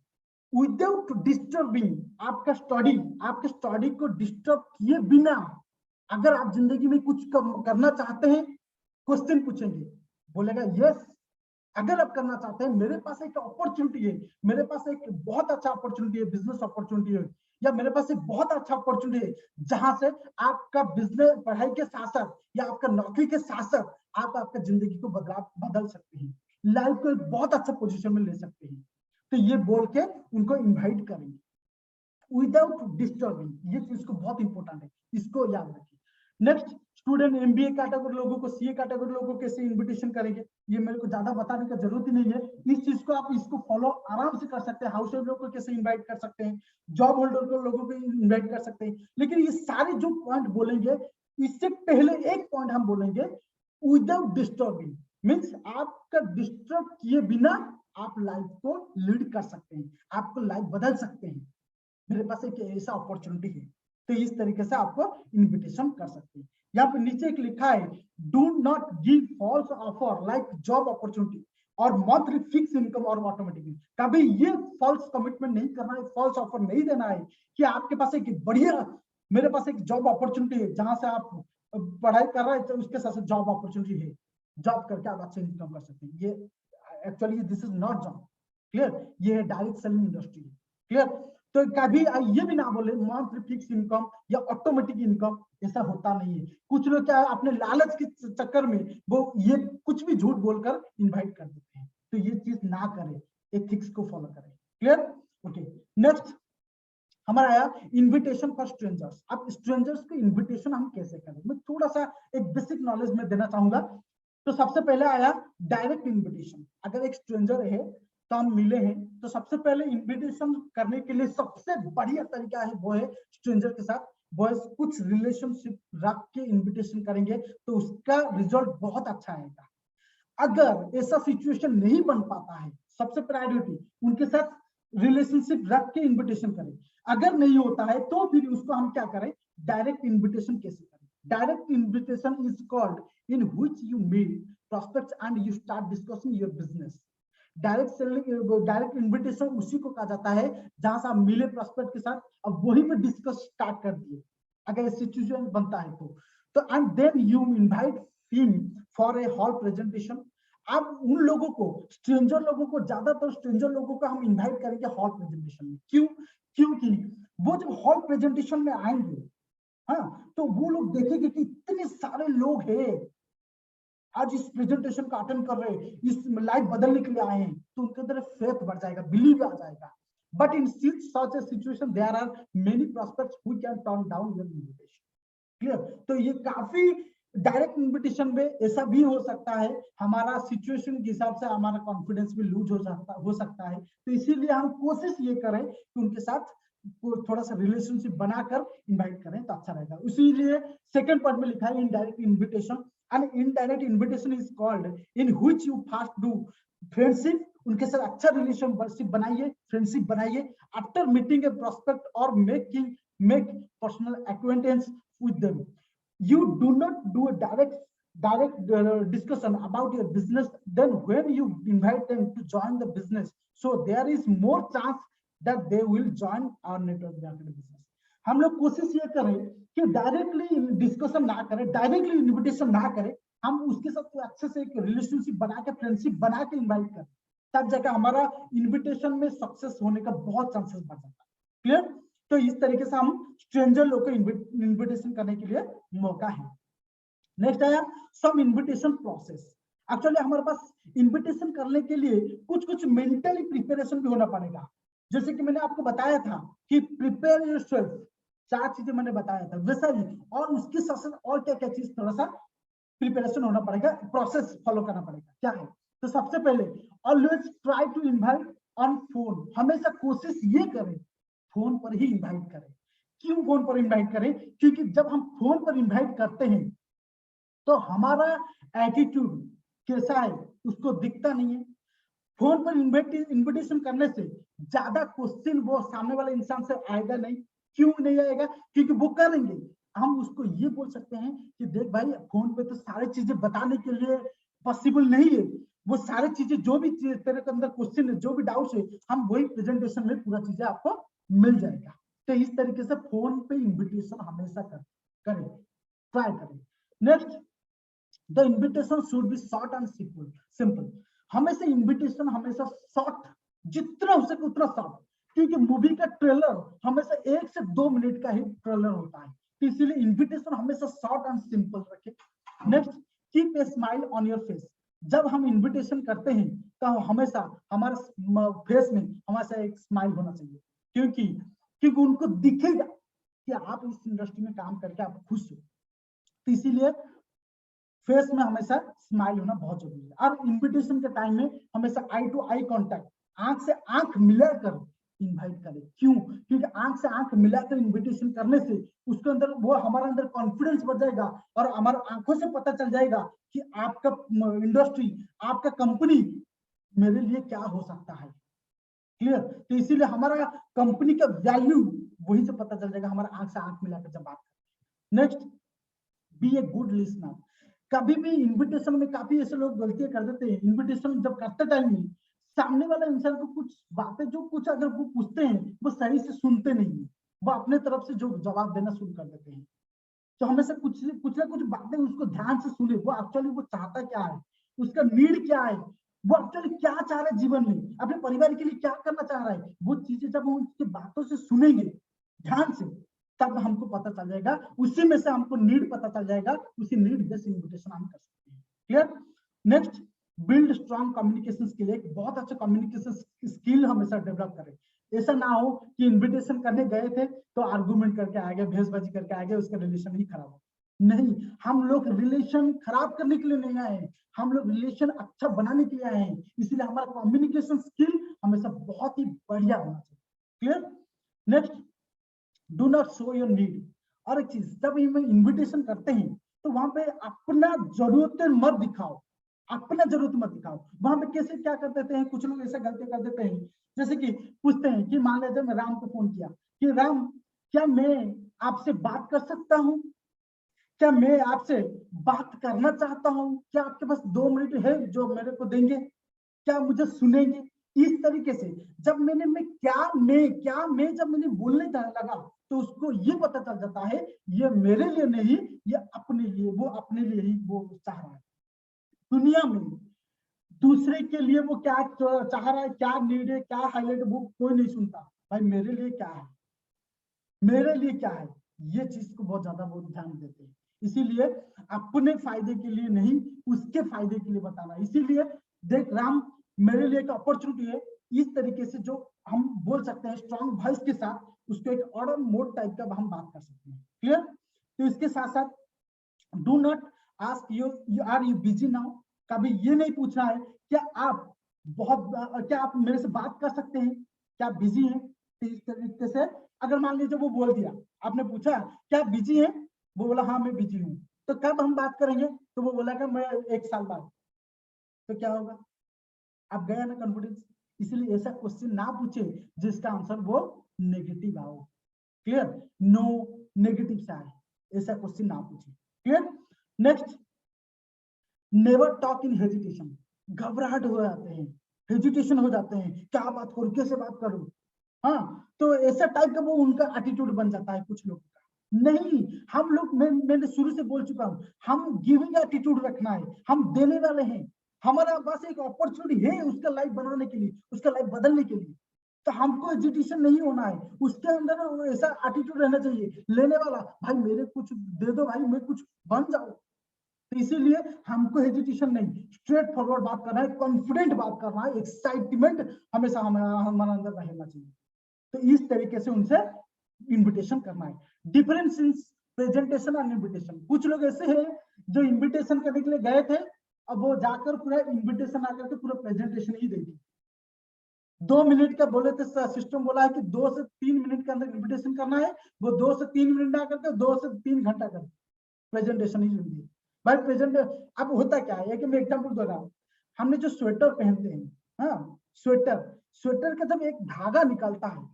विदाउट डिस्टर्बिंग आपके स्टडी को डिस्टर्ब किए बिना अगर आप जिंदगी में कुछ करना चाहते हैं, क्वेश्चन पूछेंगे, बोलेगा यस, अगर आप करना चाहते हैं, मेरे पास एक अपॉर्चुनिटी है, मेरे पास एक बहुत अच्छा अपॉर्चुनिटी है, बिजनेस अपॉर्चुनिटी है, या मेरे पास एक बहुत अच्छा अपॉर्चुनिटी है जहां से आपका बिजनेस पढ़ाई के साथ साथ या आपका नौकरी के साथ साथ आप आपका जिंदगी को बदल सकते हैं, लाइफ को एक बहुत अच्छा पोजीशन में ले सकते हैं। तो ये बोल के उनको इनवाइट करेंगे विदाउट डिस्टर्बिंग, ये चीज को बहुत इंपॉर्टेंट है, इसको याद रखिए। नेक्स्ट स्टूडेंट, एमबीए कैटेगरी लोगों को, सीए कैटेगरी लोगों को कैसे इनविटेशन करेंगे, ये मेरे को ज्यादा बताने की जरूरत ही नहीं है, इस चीज को आप इसको फॉलो आराम से कर सकते हैं। हाउस होल्डर को कैसे इनवाइट कर सकते हैं, जॉब होल्डर को लोगों को इनवाइट कर सकते हैं, लेकिन ये सारे जो पॉइंट बोलेंगे इससे पहले एक पॉइंट हम बोलेंगे विदाउट डिस्टर्बिंग, मीन्स आपका डिस्टर्ब किए बिना आप लाइफ को लीड कर सकते हैं, आपको लाइफ बदल सकते हैं, मेरे पास एक ऐसा अपॉर्चुनिटी है। तो इस तरीके से आपको इनविटेशन कर सकते हैं। यहाँ पे नीचे एक लिखा है, do not give false offer like job opportunity or monthly fix income or automatically, कभी ये फॉल्स कमिटमेंट नहीं करना है, फॉल्स ऑफर नहीं देना है कि आपके पास एक बढ़िया, मेरे पास एक जॉब अपॉर्चुनिटी है जहां से आप पढ़ाई कर रहे हैं तो उसके साथ जॉब अपॉर्चुनिटी है, जॉब करके आप अच्छे इनकम कर सकते हैं। ये actually this is not job. Clear? ये है डायरेक्ट सेलिंग इंडस्ट्री। क्लियर? तो कभी ये भी ना बोले मंथली फिक्स इनकम या ऑटोमेटिक इनकम, ऐसा होता नहीं है। कुछ लोग क्या अपने लालच के चक्कर में वो ये कुछ भी झूठ बोलकर इनवाइट कर देते हैं, तो ये चीज ना करें, एथिक्स को फॉलो करें। क्लियर? ओके, नेक्स्ट हमारा आया इनविटेशन फॉर स्ट्रेंजर्स। अब स्ट्रेंजर्स को इनविटेशन हम कैसे करें, मैं थोड़ा सा एक बेसिक नॉलेज में देना चाहूंगा। तो सबसे पहले आया डायरेक्ट इनविटेशन। अगर एक स्ट्रेंजर है तो हम मिले हैं, तो सबसे पहले इनविटेशन करने के लिए सबसे बढ़िया तरीका है वो है स्ट्रेंजर के साथ बॉयज कुछ रिलेशनशिप रख के इनविटेशन करेंगे तो उसका रिजल्ट बहुत अच्छा आएगा। अगर ऐसा सिचुएशन नहीं बन पाता है, सबसे प्रायोरिटी उनके साथ रिलेशनशिप रख के इनविटेशन करें। अगर नहीं होता है तो फिर उसको हम क्या करें, डायरेक्ट इनविटेशन कैसे करें। Direct invitation is called in which you meet prospects and you start discussing your business. Direct selling, direct invitation उसी को कहा जाता है जहां से आप मिले प्रोस्पेक्ट के साथ, अब वही पे डिस्कस स्टार्ट कर दिए अगर सिचुएशन बनता है तो and then you invite him for a hall presentation. अब उन लोगों को, स्ट्रेंजर लोगों को, ज्यादातर स्ट्रेंजर लोगों को हम इनवाइट करेंगे हॉल प्रेजेंटेशन में। क्यों? क्योंकि वो जब हॉल प्रेजेंटेशन में आएंगे, हाँ, तो वो लोग देखेंगे कि इतने सारे लोग हैं, आज इस प्रेजेंटेशन का अटेंड कर रहे हैं, इस लाइफ बदलने के लिए आए हैं, तो उनके अंदर फेथ बढ़ जाएगा, बिलीव आ जाएगा। But in such a situation there are many prospects who can turn down your invitation. Clear? तो ये काफी डायरेक्ट इन्विटेशन में ऐसा भी हो सकता है, हमारा सिचुएशन के हिसाब से हमारा कॉन्फिडेंस भी लूज हो सकता है। तो इसीलिए हम कोशिश ये करें कि उनके साथ थोड़ा सा रिलेशनशिप बनाकर इनवाइट करें तो अच्छा रहेगा। इसीलिए सेकंड पार्ट में लिखा है indirect invitation. And indirect invitation is called in which you first do friendship, उनके साथ अच्छा रिलेशनशिप बनाइए, फ्रेंडशिप बनाइए। आफ्टर मीटिंग ए प्रोस्पेक्ट और make personal acquaintance with them, you do not do a direct discussion about your business. Then when you invite them to join the business, so there is more chance that they will join our network marketing business. हम लोग कोशिश ये करें कि directly discussion ना करें, directly invitation ना करें, हम उसके साथ अच्छे से एक रिलेशनशिप बना के, फ्रेंडशिप बना के इन्वाइट करें, तब जाकर हमारा इन्विटेशन में सक्सेस होने का बहुत चांसेस बढ़ जाता है। क्लियर? तो इस तरीके से हम स्ट्रेंजर लोग को इन्विटेशन करने के लिए मौका है। नेक्स्ट आया सम इन्विटेशन प्रोसेस। एक्चुअली हमारे पास इन्विटेशन करने के लिए कुछ मेंटली प्रिपरेशन भी होना पड़ेगा। जैसे कि मैंने आपको बताया था कि प्रिपेयर योरसेल्फ, 4 चीजें मैंने बताया था वैसा ही, और उसके साथ साथ और क्या क्या चीज थोड़ा सा प्रिपरेशन होना पड़ेगा, प्रोसेस फॉलो करना पड़ेगा। क्या है? तो सबसे पहले always try to invite on phone. हमेशा कोशिश ये करें फोन पर ही इनवाइट करें। क्यों फोन पर इनवाइट करें? क्योंकि जब हम फोन पर इनवाइट करते हैं तो हमारा एटीट्यूड कैसा है उसको दिखता नहीं है। फोन पर इन्विटेशन करने से ज्यादा क्वेश्चन वो सामने वाले इंसान से आएगा नहीं। क्यों नहीं आएगा? क्योंकि वो करेंगे, हम उसको ये बोल सकते हैं कि देख भाई, फोन पे तो सारी चीजें बताने के लिए पॉसिबल नहीं है। वो सारी चीजें जो भी तेरे के अंदर क्वेश्चन है, जो भी डाउट्स है, हम वही प्रेजेंटेशन में पूरा चीजें आपको मिल जाएगा। तो इस तरीके से फोन पे इन्विटेशन हमेशा करें, ट्राई करें। Next, the invitation should be short and simple. हमेशा इन्विटेशन हमेशा शॉर्ट, जितना हो सके उतना शॉर्ट, क्योंकि मूवी का ट्रेलर हमेशा 1 से 2 मिनट का ही ट्रेलर होता है, तो इसीलिए इन्विटेशन हमेशा शॉर्ट एंड सिंपल रखें। Next, keep a smile on your face. जब हम इन्विटेशन करते हैं तो हमेशा हमारे फेस में हमेशा एक स्माइल होना चाहिए, क्योंकि उनको दिखेगा कि आप इस इंडस्ट्री में काम करके आप खुश हो। तो इसीलिए फेस में हमेशा स्माइल होना बहुत जरूरी है। और इन्विटेशन के टाइम में हमेशा आई टू आई कांटेक्ट, आंख से आंख मिलाकर इनवाइट करें। क्यों? क्योंकि आंख से आंख मिलाकर इन्विटेशन करने से उसके अंदर वो हमारे अंदर कॉन्फिडेंस बढ़ जाएगा और हमारे आंखों से पता चल जाएगा कि आपका इंडस्ट्री, आपका कंपनी मेरे लिए क्या हो सकता है। क्लियर? तो इसीलिए हमारा कंपनी का वैल्यू वहीं से पता चल जाएगा, हमारा आंख से आंख मिलाकर जब बात करें। Next, be a good listener. कभी भी इन्विटेशन में काफी ऐसे लोग गलतियां कर देते हैं। इन्विटेशन जब करते टाइम में सामने वाला इंसान को कुछ बातें जो कुछ अगर वो पूछते हैं वो सही से सुनते नहीं है, वो अपने तरफ से जो जवाब देना शुरू कर देते हैं। तो हमेशा कुछ ना कुछ बातें उसको ध्यान से सुने, वो एक्चुअली वो चाहता क्या है, उसका नीड क्या है, वो एक्चुअली क्या चाह रहा है जीवन में, अपने परिवार के लिए क्या करना चाह रहा है। वो चीजें जब हम उसकी बातों से सुनेंगे ध्यान से, तब हमको पता चल जाएगा, उसी में से हमको नीड पता चल जाएगा, उसी नीड बेस्ड इन्विटेशन हम कर सकते हैं। Clear? Next, build strong communication skill. एक बहुत अच्छा कम्युनिकेशन स्किल हमेशा डेवलप करें। ऐसा ना हो कि इन्विटेशन करने गए थे तो आर्गुमेंट करके आ गए, भेजबाजी करके आ गए, उसका रिलेशन ही खराब हो। नहीं, हम लोग रिलेशन खराब करने के लिए नहीं आए, हम लोग रिलेशन अच्छा बनाने के लिए आए हैं। इसीलिए हमारा कम्युनिकेशन स्किल हमेशा बहुत ही बढ़िया होना चाहिए। Clear? Next, do not show your need. और एक चीज, जब हम इन्विटेशन करते हैं तो वहां पे अपना जरूरतें मत दिखाओ, अपना जरूरत मत दिखाओ। वहां पे कैसे क्या कर देते हैं, कुछ लोग ऐसा गलती कर देते हैं, जैसे कि पूछते हैं कि मान लीजिए मैं राम को फोन किया कि राम, क्या मैं आपसे बात कर सकता हूँ, क्या मैं आपसे बात करना चाहता हूँ, क्या आपके पास 2 मिनट है जो मेरे को देंगे, क्या मुझे सुनेंगे। इस तरीके से जब मैं जब मैंने बोलने लगा तो उसको ये पता चल जाता है ये मेरे लिए नहीं, ये अपने लिए, वो अपने लिए ही वो चाह रहा है। दुनिया में दूसरे के लिए वो क्या चाह रहा है, क्या नीड है, क्या हाईलाइट, वो कोई नहीं सुनता। भाई मेरे लिए क्या है, मेरे लिए क्या है, ये चीज को बहुत ज्यादा वो ध्यान देते हैं। इसीलिए अपने फायदे के लिए नहीं, उसके फायदे के लिए बताना। इसीलिए देख राम, मेरे लिए एक अपॉर्चुनिटी है, इस तरीके से जो हम बोल सकते हैं स्ट्रॉन्ग वॉइस के साथ, उसको एक ऑर्डर मोड टाइप का हम बात कर सकते हैं। क्लियर? तो इसके साथ साथ do not ask you are you busy now, कभी ये नहीं पूछना है क्या आप क्या आप मेरे से बात कर सकते हैं, क्या आप बिजी हैं। तो इस तरीके से अगर मान लीजिए वो बोल दिया, आपने पूछा क्या आप बिजी हैं, वो बोला हाँ मैं बिजी हूँ, तो कब हम बात करेंगे, तो वो बोला कि मैं 1 साल बाद, तो क्या होगा, आप गया ना कॉन्फिडेंस। इसलिए ऐसा क्वेश्चन ना पूछे जिसका आंसर वो नेगेटिव आओ। क्लियर? नो नेगेटिव से आए, ऐसा क्वेश्चन ना पूछे। Clear? Next, never talk in hesitation, घबराहट हो जाते हैं, हेजिटेशन हो जाते हैं, क्या बात करूं, कैसे बात करूं। हाँ, तो ऐसा टाइप का वो उनका एटीट्यूड बन जाता है कुछ लोगों का। नहीं, हम लोग मैंने शुरू से बोल चुका हूं, हम गिविंग एटीट्यूड रखना है, हम देने वाले हैं, हमारा बस एक अपॉर्चुनिटी है उसका लाइफ बनाने के लिए, उसका लाइफ बदलने के लिए। तो हमको एजिटेशन नहीं होना है, उसके अंदर ऐसा एटीट्यूड रहना चाहिए लेने वाला, भाई मेरे कुछ दे दो, भाई मैं कुछ बन जाऊं। तो इसीलिए हमको हेजिटेशन नहीं, स्ट्रेट फॉरवर्ड बात करना है, कॉन्फिडेंट बात करना है, एक्साइटमेंट हमेशा हमारे अंदर रहना चाहिए। तो इस तरीके से उनसे इनविटेशन करना है। डिफरेंस इन प्रेजेंटेशन और इनविटेशन, कुछ लोग ऐसे हैं जो इनविटेशन करने के लिए गए थे, अब वो जाकर पूरा इनविटेशन आकर के पूरा प्रेजेंटेशन ही देंगे। 2 मिनट का बोले थे, सिस्टम बोला है कि 2 से 3 मिनट के अंदर इन्विटेशन करना है, वो 2 से 3 मिनट ना करके 2 से 3 घंटा कर प्रेजेंटेशन ही देंगे। भाई प्रेजेंट अब होता क्या है कि मैं एग्जाम्पल दे रहा हूँ, हमने जो स्वेटर पहनते हैं, हाँ स्वेटर, स्वेटर का जब एक धागा निकलता है,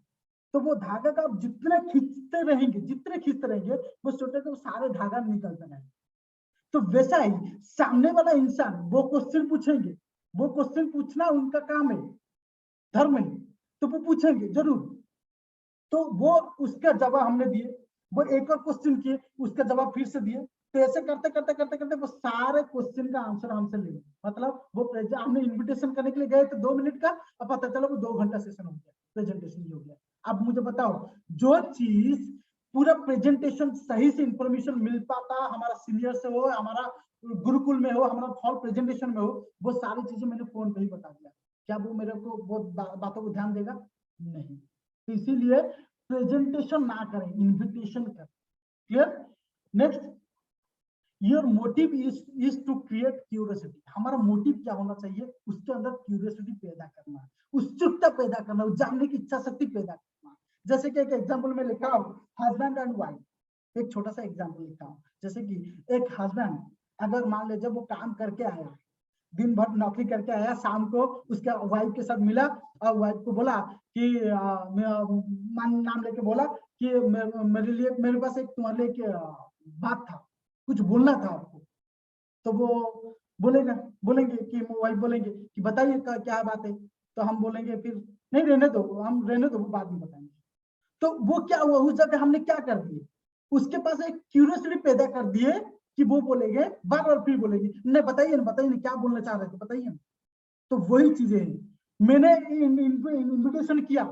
तो वो धागा का आप जितने खींचते रहेंगे, जितने खींचते रहेंगे, वो स्वेटर का सारे धागा निकलते रहेंगे। तो वैसा ही सामने वाला इंसान वो क्वेश्चन पूछेंगे, वो क्वेश्चन पूछना उनका काम है, धर्म है, तो वो पूछेंगे जरूर। तो वो उसका जवाब हमने दिए, वो एक और क्वेश्चन किए, उसका जवाब फिर से दिए, तो ऐसे करते करते करते करते वो सारे क्वेश्चन का आंसर हमसे ले, मतलब वो हमने इनविटेशन करने के लिए गए थे 2 मिनट का, अब पता चला वो 2 घंटा सेशन हो गया, प्रेजेंटेशन हो गया। अब मुझे बताओ, जो चीज पूरा प्रेजेंटेशन सही से इंफॉर्मेशन मिल पाता हमारा सीनियर से हो, हमारा गुरुकुल में हो, हमारा हॉल प्रेजेंटेशन में हो, वो सारी चीजें मैंने फोन पे ही बता दिया, क्या वो मेरे को वो बातों को ध्यान देगा? नहीं। तो इसीलिए प्रेजेंटेशन ना करें, इन्विटेशन करें। Clear? Next, your motive is to create curiosity, हमारा मोटिव क्या होना चाहिए, उसके अंदर क्यूरियोसिटी पैदा करना, उत्सुकता पैदा करना, जानने की इच्छा शक्ति पैदा करना। जैसे कि एक एग्जांपल में लिखा हूं, हस्बैंड एंड वाइफ, एक छोटा सा एग्जांपल लिखा हूं, जैसे कि एक हस्बैंड अगर मान लीजिए वो काम करके आया, दिन भर नौकरी करके आया, शाम को उसके वाइफ के साथ मिला और वाइफ को बोला कि नाम लेके बोला कि मेरे लिए, मेरे पास एक तुम्हारे लिए बात था, कुछ बोलना था आपको। तो वो बोलेगा, बोलेंगे कि वाइफ बोलेंगे कि बताइए क्या बात है, तो हम बोलेंगे फिर नहीं रहने दो, हम रहने दो, वो बाद में बताएंगे। तो वो क्या हुआ, उस जगह हमने क्या कर दिए, उसके पास एक क्यूरियोसिटी पैदा कर दिए कि वो बोलेंगे, बार बार फिर बोलेंगे नहीं बताइए ना, बताइए ना क्या बोलना चाह रहे थे, बताइए ना। तो वही चीजें हैं, मैंने इन्विटेशन किया,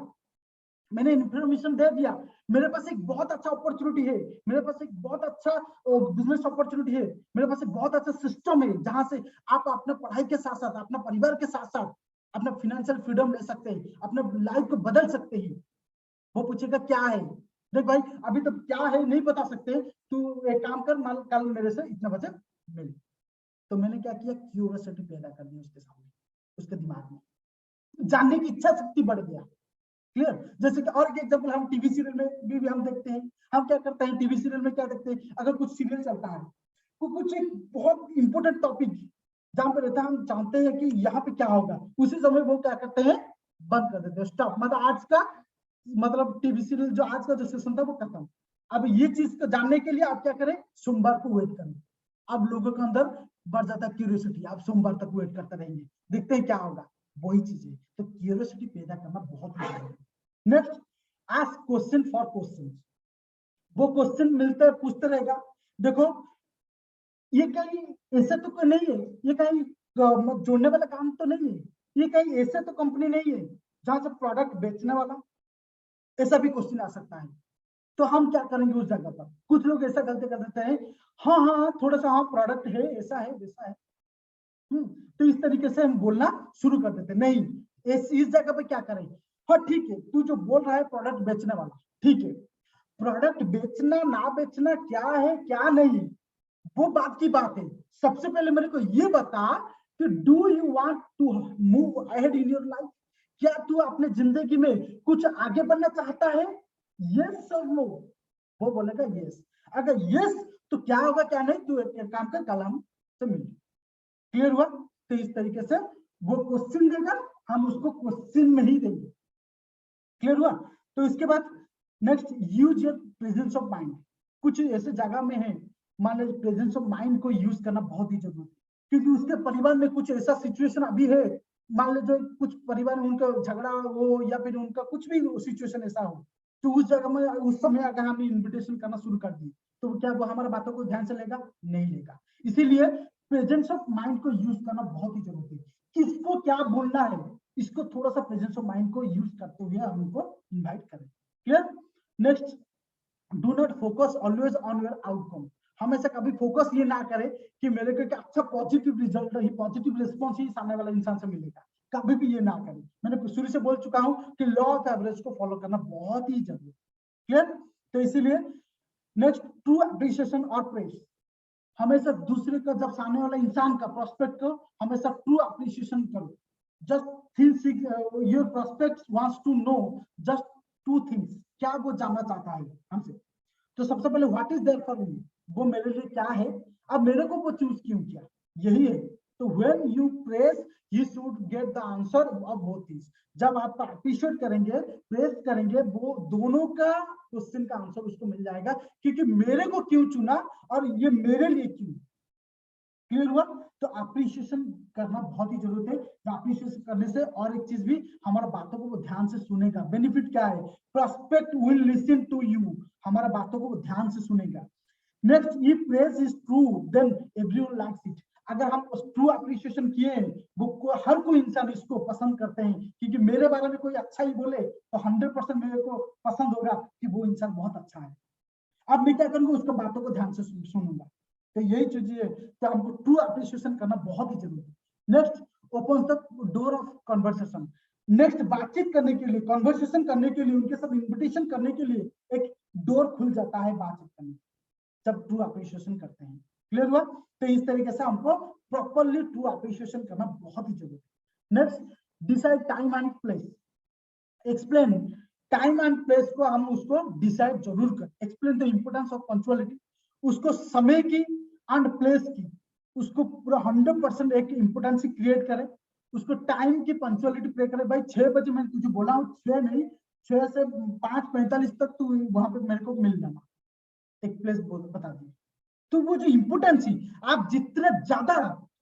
मैंने इन्फॉर्मेशन दे दिया, मेरे पास एक बहुत अच्छा अपॉर्चुनिटी है, मेरे पास एक बहुत अच्छा बिजनेस अपॉर्चुनिटी है, मेरे पास एक बहुत अच्छा सिस्टम है जहां से आप अपने पढ़ाई के साथ साथ, अपना परिवार के साथ साथ अपना फाइनेंशियल फ्रीडम ले सकते हैं, अपने लाइफ को बदल सकते हैं। वो पूछेगा क्या है, देख भाई अभी तो क्या है नहीं बता सकते, तू एक काम कर, कल मेरे से इतना बजे मिल। तो मैंने क्या किया, क्यूरियोसिटी पैदा कर दी उसके सामने, उसके दिमाग में जानने की इच्छा शक्ति बढ़ गया। क्लियर? जैसे कि और एक एग्जांपल हम टीवी सीरियल में भी हम देखते हैं, हम क्या करते हैं टीवी सीरियल में, क्या देखते हैं, अगर कुछ सीरियल चलता है तो कुछ एक बहुत इंपॉर्टेंट टॉपिक जहां पर रहता है, हम जानते हैं कि यहाँ पे क्या होगा, उसी समय वो क्या करते हैं, बंद कर देते हैं, स्टॉप, मतलब आज का, मतलब टीवी सीरियल जो आज का जो सेशन था वो खत्म। अब ये चीज को जानने के लिए आप क्या करें, सोमवार को वेट करें। अब लोगों के अंदर बढ़ जाता है क्यूरियोसिटी, आप सोमवार तक वेट करते रहेंगे, देखते हैं क्या होगा। वही चीज है, तो क्यूरियोसिटी पैदा करना बहुत जरूरी है। Next, ask question for question, वो क्वेश्चन मिलते पूछते रहेगा। देखो ये कहीं ऐसे तो नहीं है, ये कहीं जोड़ने वाला काम तो नहीं है, ये कहीं ऐसे तो कंपनी नहीं है जहां से प्रोडक्ट बेचने वाला, ऐसा भी क्वेश्चन आ सकता है। तो हम क्या करेंगे उस जगह पर, कुछ लोग ऐसा गलती कर देते हैं, हाँ हाँ हाँ, थोड़ा सा हाँ प्रोडक्ट है, ऐसा है वैसा है। तो इस तरीके से हम बोलना शुरू कर देते। नहीं, इस जगह पे क्या करें, हाँ ठीक है, तू जो बोल रहा है प्रोडक्ट बेचने वाला, ठीक है, प्रोडक्ट बेचना ना बेचना क्या है क्या नहीं, वो बात की बात है। सबसे पहले मेरे को ये बता कि do you want to move ahead in your life, क्या तू अपने जिंदगी में कुछ आगे बढ़ना चाहता है, यस और नो। वो बोलेगा यस। अगर यस तो क्या होगा क्या नहीं, तू एक काम कर, कल हम से मिल। क्लियर हुआ? तो इस तरीके से वो क्वेश्चन देगा, हम उसको क्वेश्चन में ही देंगे। क्लियर हुआ? तो इसके बाद next, use your presence of mind. कुछ ऐसे जगह में है, मान लीजिए प्रेजेंस ऑफ माइंड को यूज करना बहुत ही जरूरी है, क्योंकि उसके परिवार में कुछ ऐसा सिचुएशन अभी है, मान लीजिए कुछ परिवार में उनका झगड़ा हो या फिर उनका कुछ भी सिचुएशन ऐसा हो, तो उस जगह में उस समय अगर हम इन्विटेशन करना शुरू कर दिए तो क्या वो हमारे बातों को ध्यान से लेगा? नहीं लेगा। इसीलिए प्रेजेंस ऑफ माइंड को यूज करना बहुत ही जरूरी है। किसको क्या बोलना है, इसको थोड़ा सा प्रेजेंस ऑफ माइंड को यूज करते हुए हम उनको इन्वाइट करें। Clear? Next, do not focus always on your outcome. हमेशा कभी फोकस ये ना करें कि मेरे को एक अच्छा पॉजिटिव रिजल्ट ही, पॉजिटिव रिस्पॉन्स ही सामने वाला इंसान से मिलेगा, कभी भी ये ना करें। मैंने शुरू से बोल चुका हूं कि लॉ ऑफ एवरेज को फॉलो करना बहुत ही जरूरी है। क्लियर? तो इसीलिए नेक्स्ट, ट्रू अप्रिशिएशन और प्रेज। हमेशा दूसरे का, जब सामने वाला इंसान का प्रोस्पेक्ट को हमेशा ट्रू अप्रिशिएशन करो। Just things your prospect wants to know just two things, क्या वो जानना चाहता है हमसे। तो सबसे पहले what is there for me, वो मेरे लिए क्या है, अब मेरे को वो चूज क्यों किया, यही है। तो when you press you should get the answer of both things. जब आप अप्रिशिएट करेंगे, प्रेस करेंगे, वो दोनों का क्वेश्चन का आंसर उसको मिल जाएगा, क्योंकि मेरे को क्यों चुना और ये मेरे लिए क्यों। क्लियर हुआ? तो अप्रिशिएशन करना बहुत ही जरूरत है। अप्रिशिएशन करने से और एक चीज भी, हमारा बातों को वो ध्यान से सुनेगा। बेनिफिट क्या है? Prospect will listen to you, हमारा बातों को वो ध्यान से सुनेगा। Next, if praise is true then everyone likes it. अगर हम ट्रू अप्रिशिएशन किए, वो हर कोई इंसान इसको पसंद करते हैं, क्योंकि मेरे बारे में कोई अच्छा ही बोले तो 100% मेरे को पसंद होगा कि वो इंसान बहुत अच्छा है। अब मैं क्या करूंगा, उसको बातों को ध्यान से सुनूंगा। तो यही चीज है, तो हमको ट्रू अप्रिशिएशन करना बहुत ही जरूरी है। Next, open the door of conversation. Next, बातचीत करने के लिए, कन्वर्सेशन करने के लिए, उनके साथ इन्विटेशन करने के लिए एक डोर खुल जाता है बातचीत करने, जब ट्रू अप्रिशिएशन करते हैं। क्लियर हुआ? तो इस तरीके से हमको प्रॉपरली ट्रू अप्रिशिएशन करना बहुत ही जरूरी है। Next, decide time and place. Explain time and place को, हम उसको डिसाइड जरूर करें। Explain the importance of punctuality, उसको समय की एंड प्लेस की, उसको पूरा 100% एक इंपोर्टेंस क्रिएट करें। उसको टाइम की पंक्चुअलिटी प्ले करें। भाई 6 बजे मैं तुझे बोला हूँ, 6 नहीं, 6 से 5:45 तक तू वहां पे मेरे को मिल जाना, एक प्लेस बता दी। तो वो जो इम्पोर्टेंसी, आप जितने ज्यादा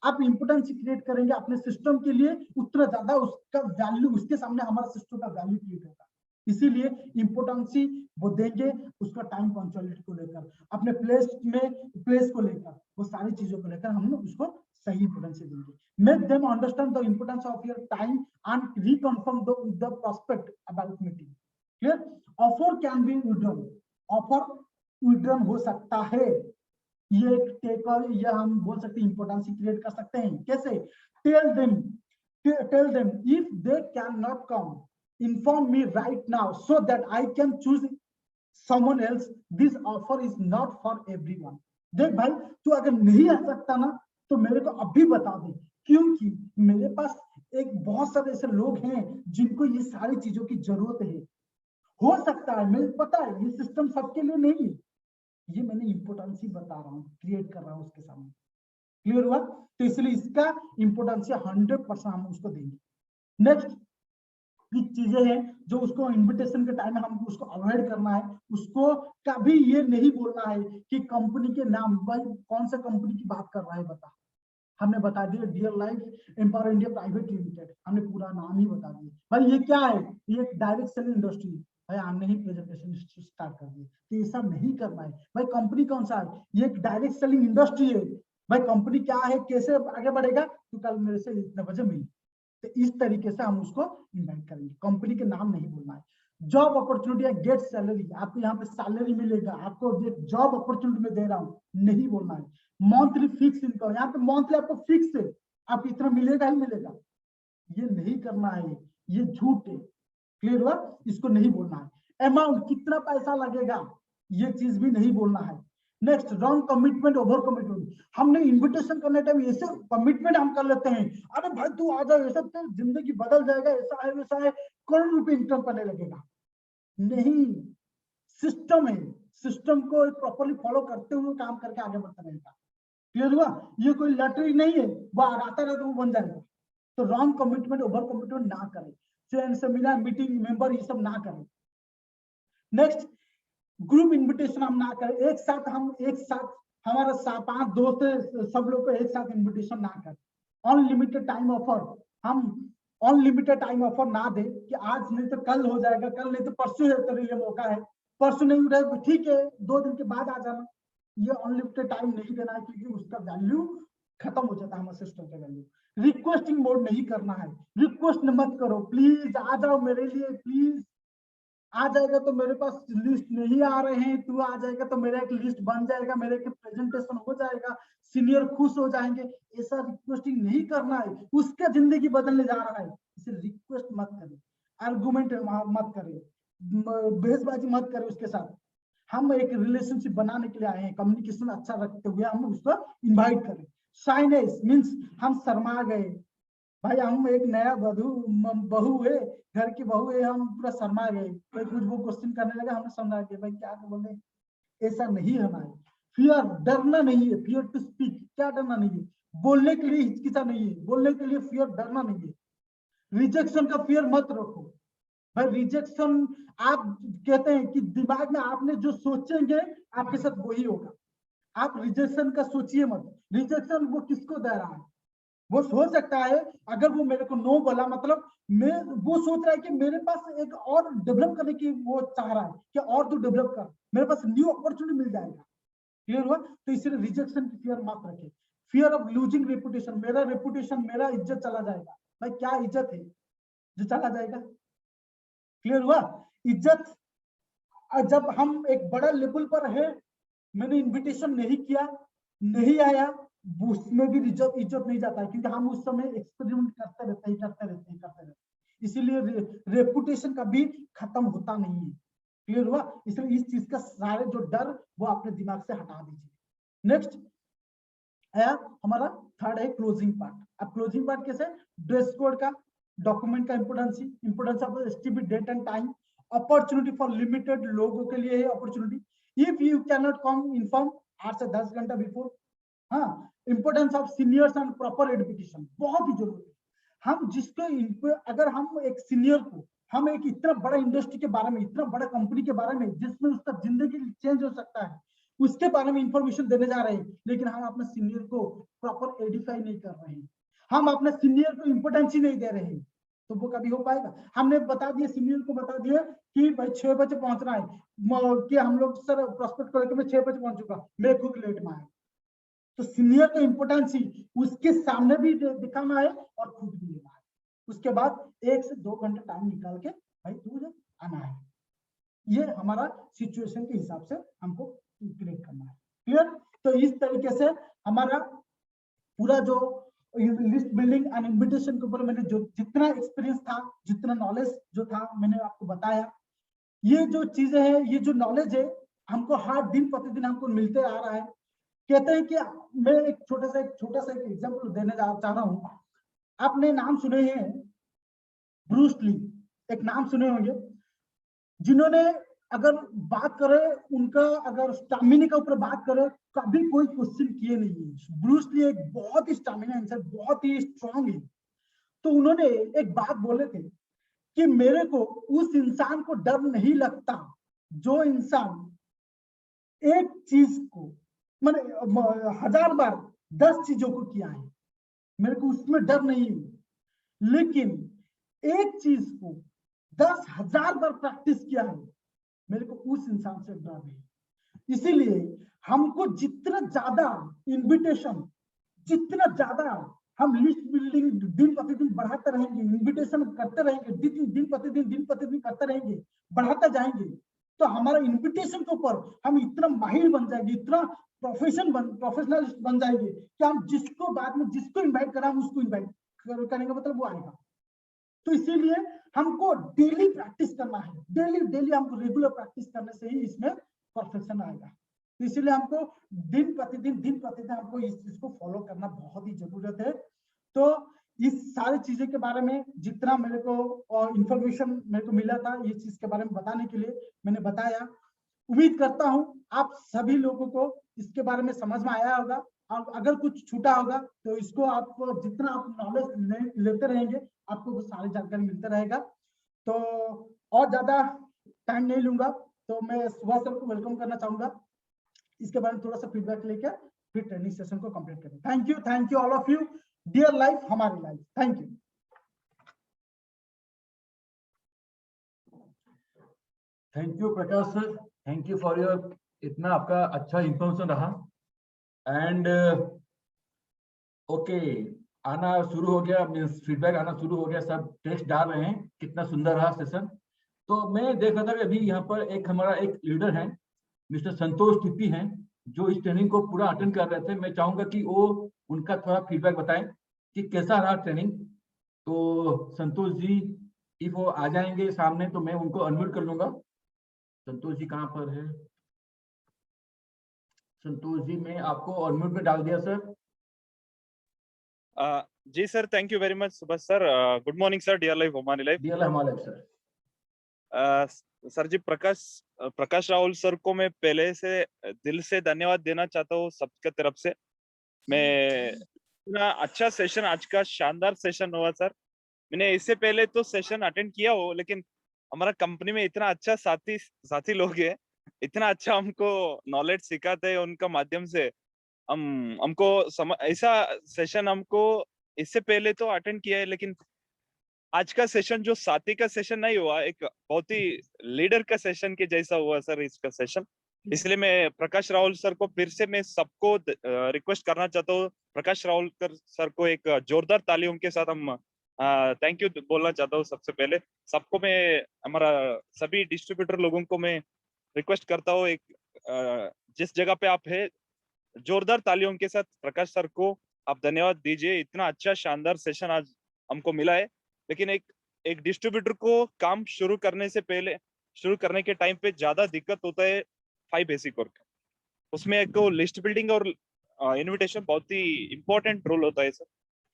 आप इम्पोर्टेंसी क्रिएट करेंगे अपने सिस्टम के लिए, उतना ज्यादा उसका वैल्यू, उसके सामने हमारा सिस्टम का वैल्यू क्रिएट होगा। इसीलिए इम्पोर्टेंसी वो देंगे, उसका टाइम पंक्चुअलिटी को लेकर, अपने प्लेस को लेकर, वो सारी चीजों को लेकर हम उसको सही इम्पोर्टेंसी देंगे। Make them understand the importance of your time and reconfirm the prospect about meeting. Clear? Offer can be withdrawn, offer withdrawn हो सकता है। ये एक टेक, या हम बोल सकते हैं इंपोर्टेंसी क्रिएट कर सकते हैं। कैसे? Tell them if they can not come, inform me right now so that I can choose someone else, this offer is not for everyone. देख भाई, तू अगर नहीं आ सकता ना तो मेरे को अभी बता दे, क्योंकि मेरे पास एक बहुत सारे ऐसे लोग हैं जिनको ये सारी चीजों की जरूरत है। हो सकता है, मुझे पता है ये सिस्टम सबके लिए नहीं है, ये मैंने इंपोर्टेंसी बता रहा हूँ, क्रिएट कर रहा हूँ उसके सामने। क्लियर हुआ? तो इसलिए इसका इंपोर्टेंसी 100% हम उसको देंगे। नेक्स्ट, कुछ चीजें हैं जो उसको इन्विटेशन के टाइम में हमको उसको अवॉइड करना है। उसको कभी ये नहीं बोलना है कि कंपनी के नाम, भाई कौन सा कंपनी की बात कर रहा है बता। हमने बता दिया dear life empower India private limited, हमने पूरा नाम ही बता दिया। भाई ये क्या है? ये एक डायरेक्ट सेलिंग इंडस्ट्री है। भाई हमने ही प्रेजेंटेशन स्टार्ट कर दिया। तो ये सब नहीं करना है। भाई कंपनी कौन सा है? ये एक डायरेक्ट सेलिंग इंडस्ट्री है। भाई कंपनी क्या है, कैसे आगे बढ़ेगा, तो कल मेरे से इतने बजे मिल। तो इस तरीके से हम उसको इन्वाइट करेंगे, कंपनी के नाम नहीं बोलना है। जॉब अपॉर्चुनिटी है, गेट सैलरी, आपको यहाँ पे सैलरी मिलेगा, आपको जॉब अपॉर्चुनिटी में दे रहा हूँ, नहीं बोलना है। मंथली फिक्स इनकम, यहाँ पे मंथली आपको फिक्स है, आप इतना मिलेगा ही मिलेगा, ये नहीं करना है, ये झूठ है। क्लियर हुआ? इसको नहीं बोलना है। अमाउंट कितना पैसा लगेगा, ये चीज भी नहीं बोलना है। Next, wrong commitment, over commitment. हमने इन्विटेशन करने टाइम ऐसे कमिटमेंट हम कर लेते हैं, अरे भाई तू आ जा, ऐसा तो जिंदगी बदल जाएगा, ऐसा है वैसा है, करोड़ रुपए इनकम करने लगेगा। नहीं, सिस्टम है, सिस्टम को प्रॉपरली फॉलो करते हुए काम करके आगे बढ़ता रहेगा। क्लियर हुआ? ये कोई लॉटरी नहीं है, वो आता रहे तो वो बन जाएगा। तो रॉन्ग कमिटमेंट, ओवर कमिटमेंट ना करें, सेमिनार मीटिंग मेंबर ये सब ना करें। नेक्स्ट, ग्रुप इन्विटेशन हम ना करें, एक साथ हमारा 5 दोस्त सब लोग को एक साथ इन्विटेशन ना करें। अनलिमिटेड टाइम ऑफर, हम अनलिमिटेड टाइम ऑफर ना दे कि आज नहीं तो कल हो जाएगा, कल नहीं तो परसों है, तेरे लिए मौका है, परसों नहीं उठा तो ठीक है 2 दिन के बाद आ जाना। ये अनलिमिटेड टाइम नहीं देना है, क्योंकि उसका वैल्यू खत्म हो जाता है, हमारे सिस्टम का वैल्यू। रिक्वेस्टिंग मोड नहीं करना है, रिक्वेस्ट मत करो, प्लीज आ जाओ मेरे लिए, प्लीज आ जाएगा तो मेरे पास लिस्ट नहीं आ रहे हैं, तू आ जाएगा तो मेरा एक लिस्ट बन जाएगा, मेरे एक प्रेजेंटेशन हो जाएगा, सीनियर खुश हो जाएंगे। ऐसा रिक्वेस्टिंग नहीं करना है, उसका जिंदगी बदलने जा रहा है, इसे रिक्वेस्ट मत करें, आर्गुमेंट मत करें, बहसबाजी मत करें उसके साथ। हम एक रिलेशनशिप बनाने के लिए आए हैं, कम्युनिकेशन अच्छा रखते हुए हम उसको इन्वाइट करें। शाइनेस मीन्स हम शर्मा गए, भाई हम एक नया बहू है, घर की बहू है, हम पूरा शर्मा गए, भाई कुछ वो क्वेश्चन करने लगा, हम समझा गए भाई क्या बोले। ऐसा नहीं होना है। फियर, डरना नहीं है, फियर टू स्पीक, क्या डरना नहीं है, बोलने के लिए हिचकिचा नहीं है, बोलने के लिए फियर, डरना नहीं है। रिजेक्शन का फियर मत रखो, भाई रिजेक्शन, आप कहते हैं कि दिमाग में आपने जो सोचेंगे आपके साथ वही होगा, आप रिजेक्शन का सोचिए मत। रिजेक्शन वो किसको दे रहा है, वो सोच सकता है अगर वो मेरे को नो बोला, मतलब मैं, वो सोच रहा है कि मेरे पास एक और डेवलप करने की वो चाह रहा है कि और तू डेवलप कर, मेरे पास न्यू अपॉर्चुनिटी मिल जाएगा। क्लियर हुआ? तो इसलिए रिजेक्शन की फियर मत रखे। फियर ऑफ लूजिंग रेपुटेशन, मेरा रेपुटेशन, मेरा इज्जत चला जाएगा, भाई क्या इज्जत है जो चला जाएगा? क्लियर हुआ? इज्जत, जब हम एक बड़ा लेवल पर है, मैंने इनविटेशन नहीं किया, नहीं आया, उसमें भी इज्जत नहीं जाता है, क्योंकि हम उस समय एक्सपेरिमेंट करते रहते हैं। इसीलिए रेपुटेशन कभी खत्म होता नहीं है। क्लियर हुआ? इसलिए इस चीज का सारे जो डर वो अपने दिमाग से हटा दीजिए। नेक्स्ट है हमारा थर्ड है क्लोजिंग पार्ट। अब क्लोजिंग पार्ट कैसे? ड्रेस कोड का, डॉक्यूमेंट का importance of STP date and time, opportunity for limited लोगों के लिए है opportunity, if you can not come inform 8 से 10 घंटा बिफोर। हाँ, importance of seniors and proper education बहुत ही जरूरी है। हम जिसको अगर हम एक सीनियर को, हम एक इतना बड़ा इंडस्ट्री के बारे में, इतना बड़ा कंपनी के बारे में जिसमें उसका जिंदगी चेंज हो सकता है, उसके बारे में इंफॉर्मेशन देने जा रहे हैं, लेकिन हम अपने सीनियर को प्रॉपर एडिफाई नहीं कर रहे हैं, हम अपने सीनियर को इंपोर्टेंस ही नहीं दे रहे हैं, तो वो कभी हो पाएगा? हमने बता दिया, सीनियर को बता दिया कि भाई 6 बजे पहुंचना है, कि हम लोग सर प्रोस्पेक्ट करके मैं 6 बजे पहुंच चुका, मैं खुद लेट में आया, तो सीनियर का इंपोर्टेंस ही उसके सामने भी दिखाना है और खुद भी लेना है। उसके बाद 1 से 2 घंटे टाइम निकाल के भाई तुझे आना है, ये हमारा सिचुएशन के हिसाब से हमको क्रिएट करना है। क्लियर? तो इस तरीके से हमारा पूरा जो लिस्ट बिल्डिंग एंड इन्विटेशन के ऊपर मैंने जो जितना एक्सपीरियंस था, जितना नॉलेज जो था, मैंने आपको बताया। ये जो चीजें हैं, ये जो नॉलेज है, हमको हर दिन प्रतिदिन हमको मिलते आ रहा है। कहते हैं कि मैं एक छोटा सा एग्जांपल देने चाह रहा हूँ। आपने नाम सुने हैं ब्रूस ली, एक नाम सुने होंगे, जिन्होंने, अगर बात करें उनका, अगर स्टामिना के ऊपर बात करें, कभी कोई क्वेश्चन किए नहीं है। ब्रूस ली एक बहुत ही स्टामिना इंसान, बहुत ही स्ट्रांग है। तो उन्होंने एक बात बोले थे कि मेरे को उस इंसान को डर नहीं लगता जो इंसान एक चीज को, मैंने 1000 बार 10 चीजों को किया है, मेरे को उसमें डर नहीं है, लेकिन एक चीज को 10,000 बार प्रैक्टिस किया है, मेरे को उस इंसान से डर है। इसीलिए हमको जितना ज्यादा इनविटेशन, जितना ज्यादा हम लिस्ट बिल्डिंग दिन प्रतिदिन बढ़ाते रहेंगे, इन्विटेशन करते रहेंगे, दिन प्रतिदिन करते रहेंगे, बढ़ाते जाएंगे, तो हमारा इन्विटेशन के ऊपर हम इतना माहिर बन जाएंगे, इतना प्रोफेशनलिस्ट बन जाएंगे कि हम जिसको बाद में जिसको इन्वाइट करा हम उसको इन्वाइट करेंगे, मतलब वो आएगा। तो इसीलिए हमको डेली प्रैक्टिस करना है, डेली हमको रेगुलर प्रैक्टिस करने से ही इसमें परफेक्शन आएगा। तो इसीलिए हमको दिन प्रतिदिन हमको इस चीज को फॉलो करना बहुत ही जरूरत है। तो इस सारी चीजें के बारे में जितना मेरे को इंफॉर्मेशन मेरे को मिला था ये चीज के बारे में बताने के लिए मैंने बताया। उम्मीद करता हूं आप सभी लोगों को इसके बारे में समझ में आया होगा, और अगर कुछ छूटा होगा तो इसको आप जितना आप नॉलेज लेते रहेंगे आपको वो सारी जानकारी मिलता रहेगा। तो और ज्यादा टाइम नहीं लूंगा, तो मैं सुभाष सर को वेलकम करना चाहूंगा, इसके बारे में थोड़ा सा फीडबैक लेकर फिर ट्रेनिंग सेशन को कंप्लीट करें। Thank you all of you. Dear life हमारी life. Thank you. Thank you Prakash sir, thank you for your इतना आपका अच्छा इंफॉर्मेशन रहा। एंड ओके, आना शुरू हो गया, मीन्स फीडबैक आना शुरू हो गया, सब टेक्स्ट डाल रहे हैं कितना सुंदर रहा सेशन। तो मैं देख रहा था कि अभी यहाँ पर हमारा एक लीडर है मिस्टर संतोष टिप्पी हैं, जो इस ट्रेनिंग को पूरा अटेंड कर रहे थे। मैं चाहूंगा कि वो उनका थोड़ा फीडबैक बताएं कि कैसा रहा ट्रेनिंग। तो संतोष जी इफ वो आ जाएंगे सामने तो मैं उनको अनम्यूट कर लूंगा। संतोष जी कहाँ पर है? संतोष जी मैं आपको अनम्यूट में डाल दिया सर। जी sir, thank you very much Subhash sir. Good morning sir, dear life हमारी लाइफ। डियर लाइफ हमारी लाइफ सर। सर जी, प्रकाश राहुल सर को मैं पहले से दिल से धन्यवाद देना चाहता हूँ सबके तरफ से। मैं इतना अच्छा सेशन, आज का शानदार सेशन हुआ सर। मैंने इससे पहले तो सेशन अटेंड किया हो, लेकिन हमारा कंपनी में इतना अच्छा साथी लोग हैं, इतना अच्छा हमको नॉलेज सिखाते हैं उनका माध्यम से। हमको ऐसा सेशन हमको इससे पहले तो अटेंड किया है, लेकिन आज का सेशन जो साथी का सेशन नहीं हुआ, एक बहुत ही लीडर का सेशन के जैसा हुआ सर इसका सेशन। इसलिए मैं प्रकाश राहुल सर को फिर से मैं सबको रिक्वेस्ट करना चाहता हूँ, प्रकाश राहुल सर को एक जोरदार तालियों के साथ हम थैंक यू बोलना चाहता हूँ। सबसे पहले सबको मैं, हमारा सभी डिस्ट्रीब्यूटर लोगों को मैं रिक्वेस्ट करता हूँ, एक जिस जगह पे आप है जोरदार तालियों के साथ प्रकाश सर को आप धन्यवाद दीजिए। इतना अच्छा शानदार सेशन आज हमको मिला है। लेकिन एक डिस्ट्रीब्यूटर को काम शुरू करने के टाइम पे ज्यादा दिक्कत होता है 5 बेसिक वर्क। उसमें एक लिस्ट बिल्डिंग और इनविटेशन बहुत ही इंपॉर्टेंट रोल होता है सर।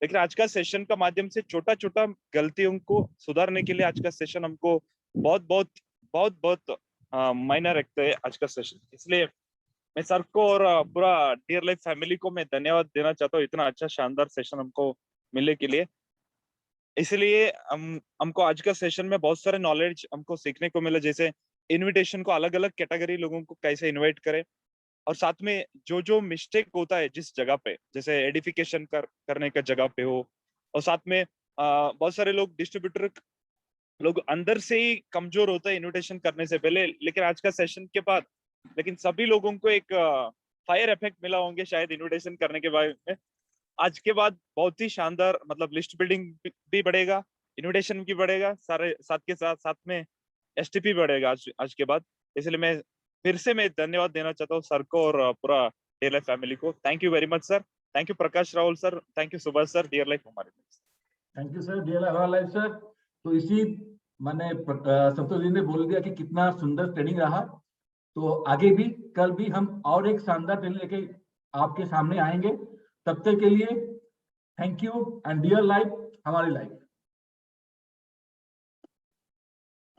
लेकिन आज का सेशन का माध्यम से छोटा गलतियों को सुधारने के लिए आज का सेशन हमको बहुत मायने रखता है आज का सेशन। इसलिए मैं सर को और पूरा डियर लाइफ फैमिली को मैं धन्यवाद देना चाहता हूँ इतना अच्छा शानदार सेशन हमको मिलने के लिए। इसलिए हमको आज का सेशन में बहुत सारे नॉलेज हमको सीखने को मिला, जैसे इनविटेशन को अलग अलग कैटेगरी लोगों को कैसे इनवाइट करें, और साथ में जो मिस्टेक होता है जिस जगह पे, जैसे एडिफिकेशन करने का जगह पे हो, और साथ में बहुत सारे लोग डिस्ट्रीब्यूटर लोग अंदर से ही कमजोर होता है इनविटेशन करने से पहले, लेकिन आज का सेशन के बाद लेकिन सभी लोगों को एक फायर इफेक्ट मिला होंगे शायद इनविटेशन करने के बाद में। आज के बाद बहुत ही शानदार, मतलब लिस्ट बिल्डिंग भी बढ़ेगा, इनविटेशन भी बढ़ेगा, सारे साथ के साथ में एसटीपी बढ़ेगा आज के बाद। इसलिए मैं फिर से धन्यवाद देना चाहता हूँ सर को और पूरा डियर लाइफ फैमिली को। Thank you very much sir. Thank you Prakash Rahul sir, thank you Subhash sir, dear life हमारे life. Thank you sir, dear life हमारे लाइफ सर। तो इसी मैंने संतोष जी ने बोल दिया कि कितना सुंदर ट्रेनिंग रहा। तो आगे भी कल भी हम और एक शानदार ट्रेनिंग लेके आपके सामने आएंगे। तब तक के लिए thank you and dear life हमारी लाइफ।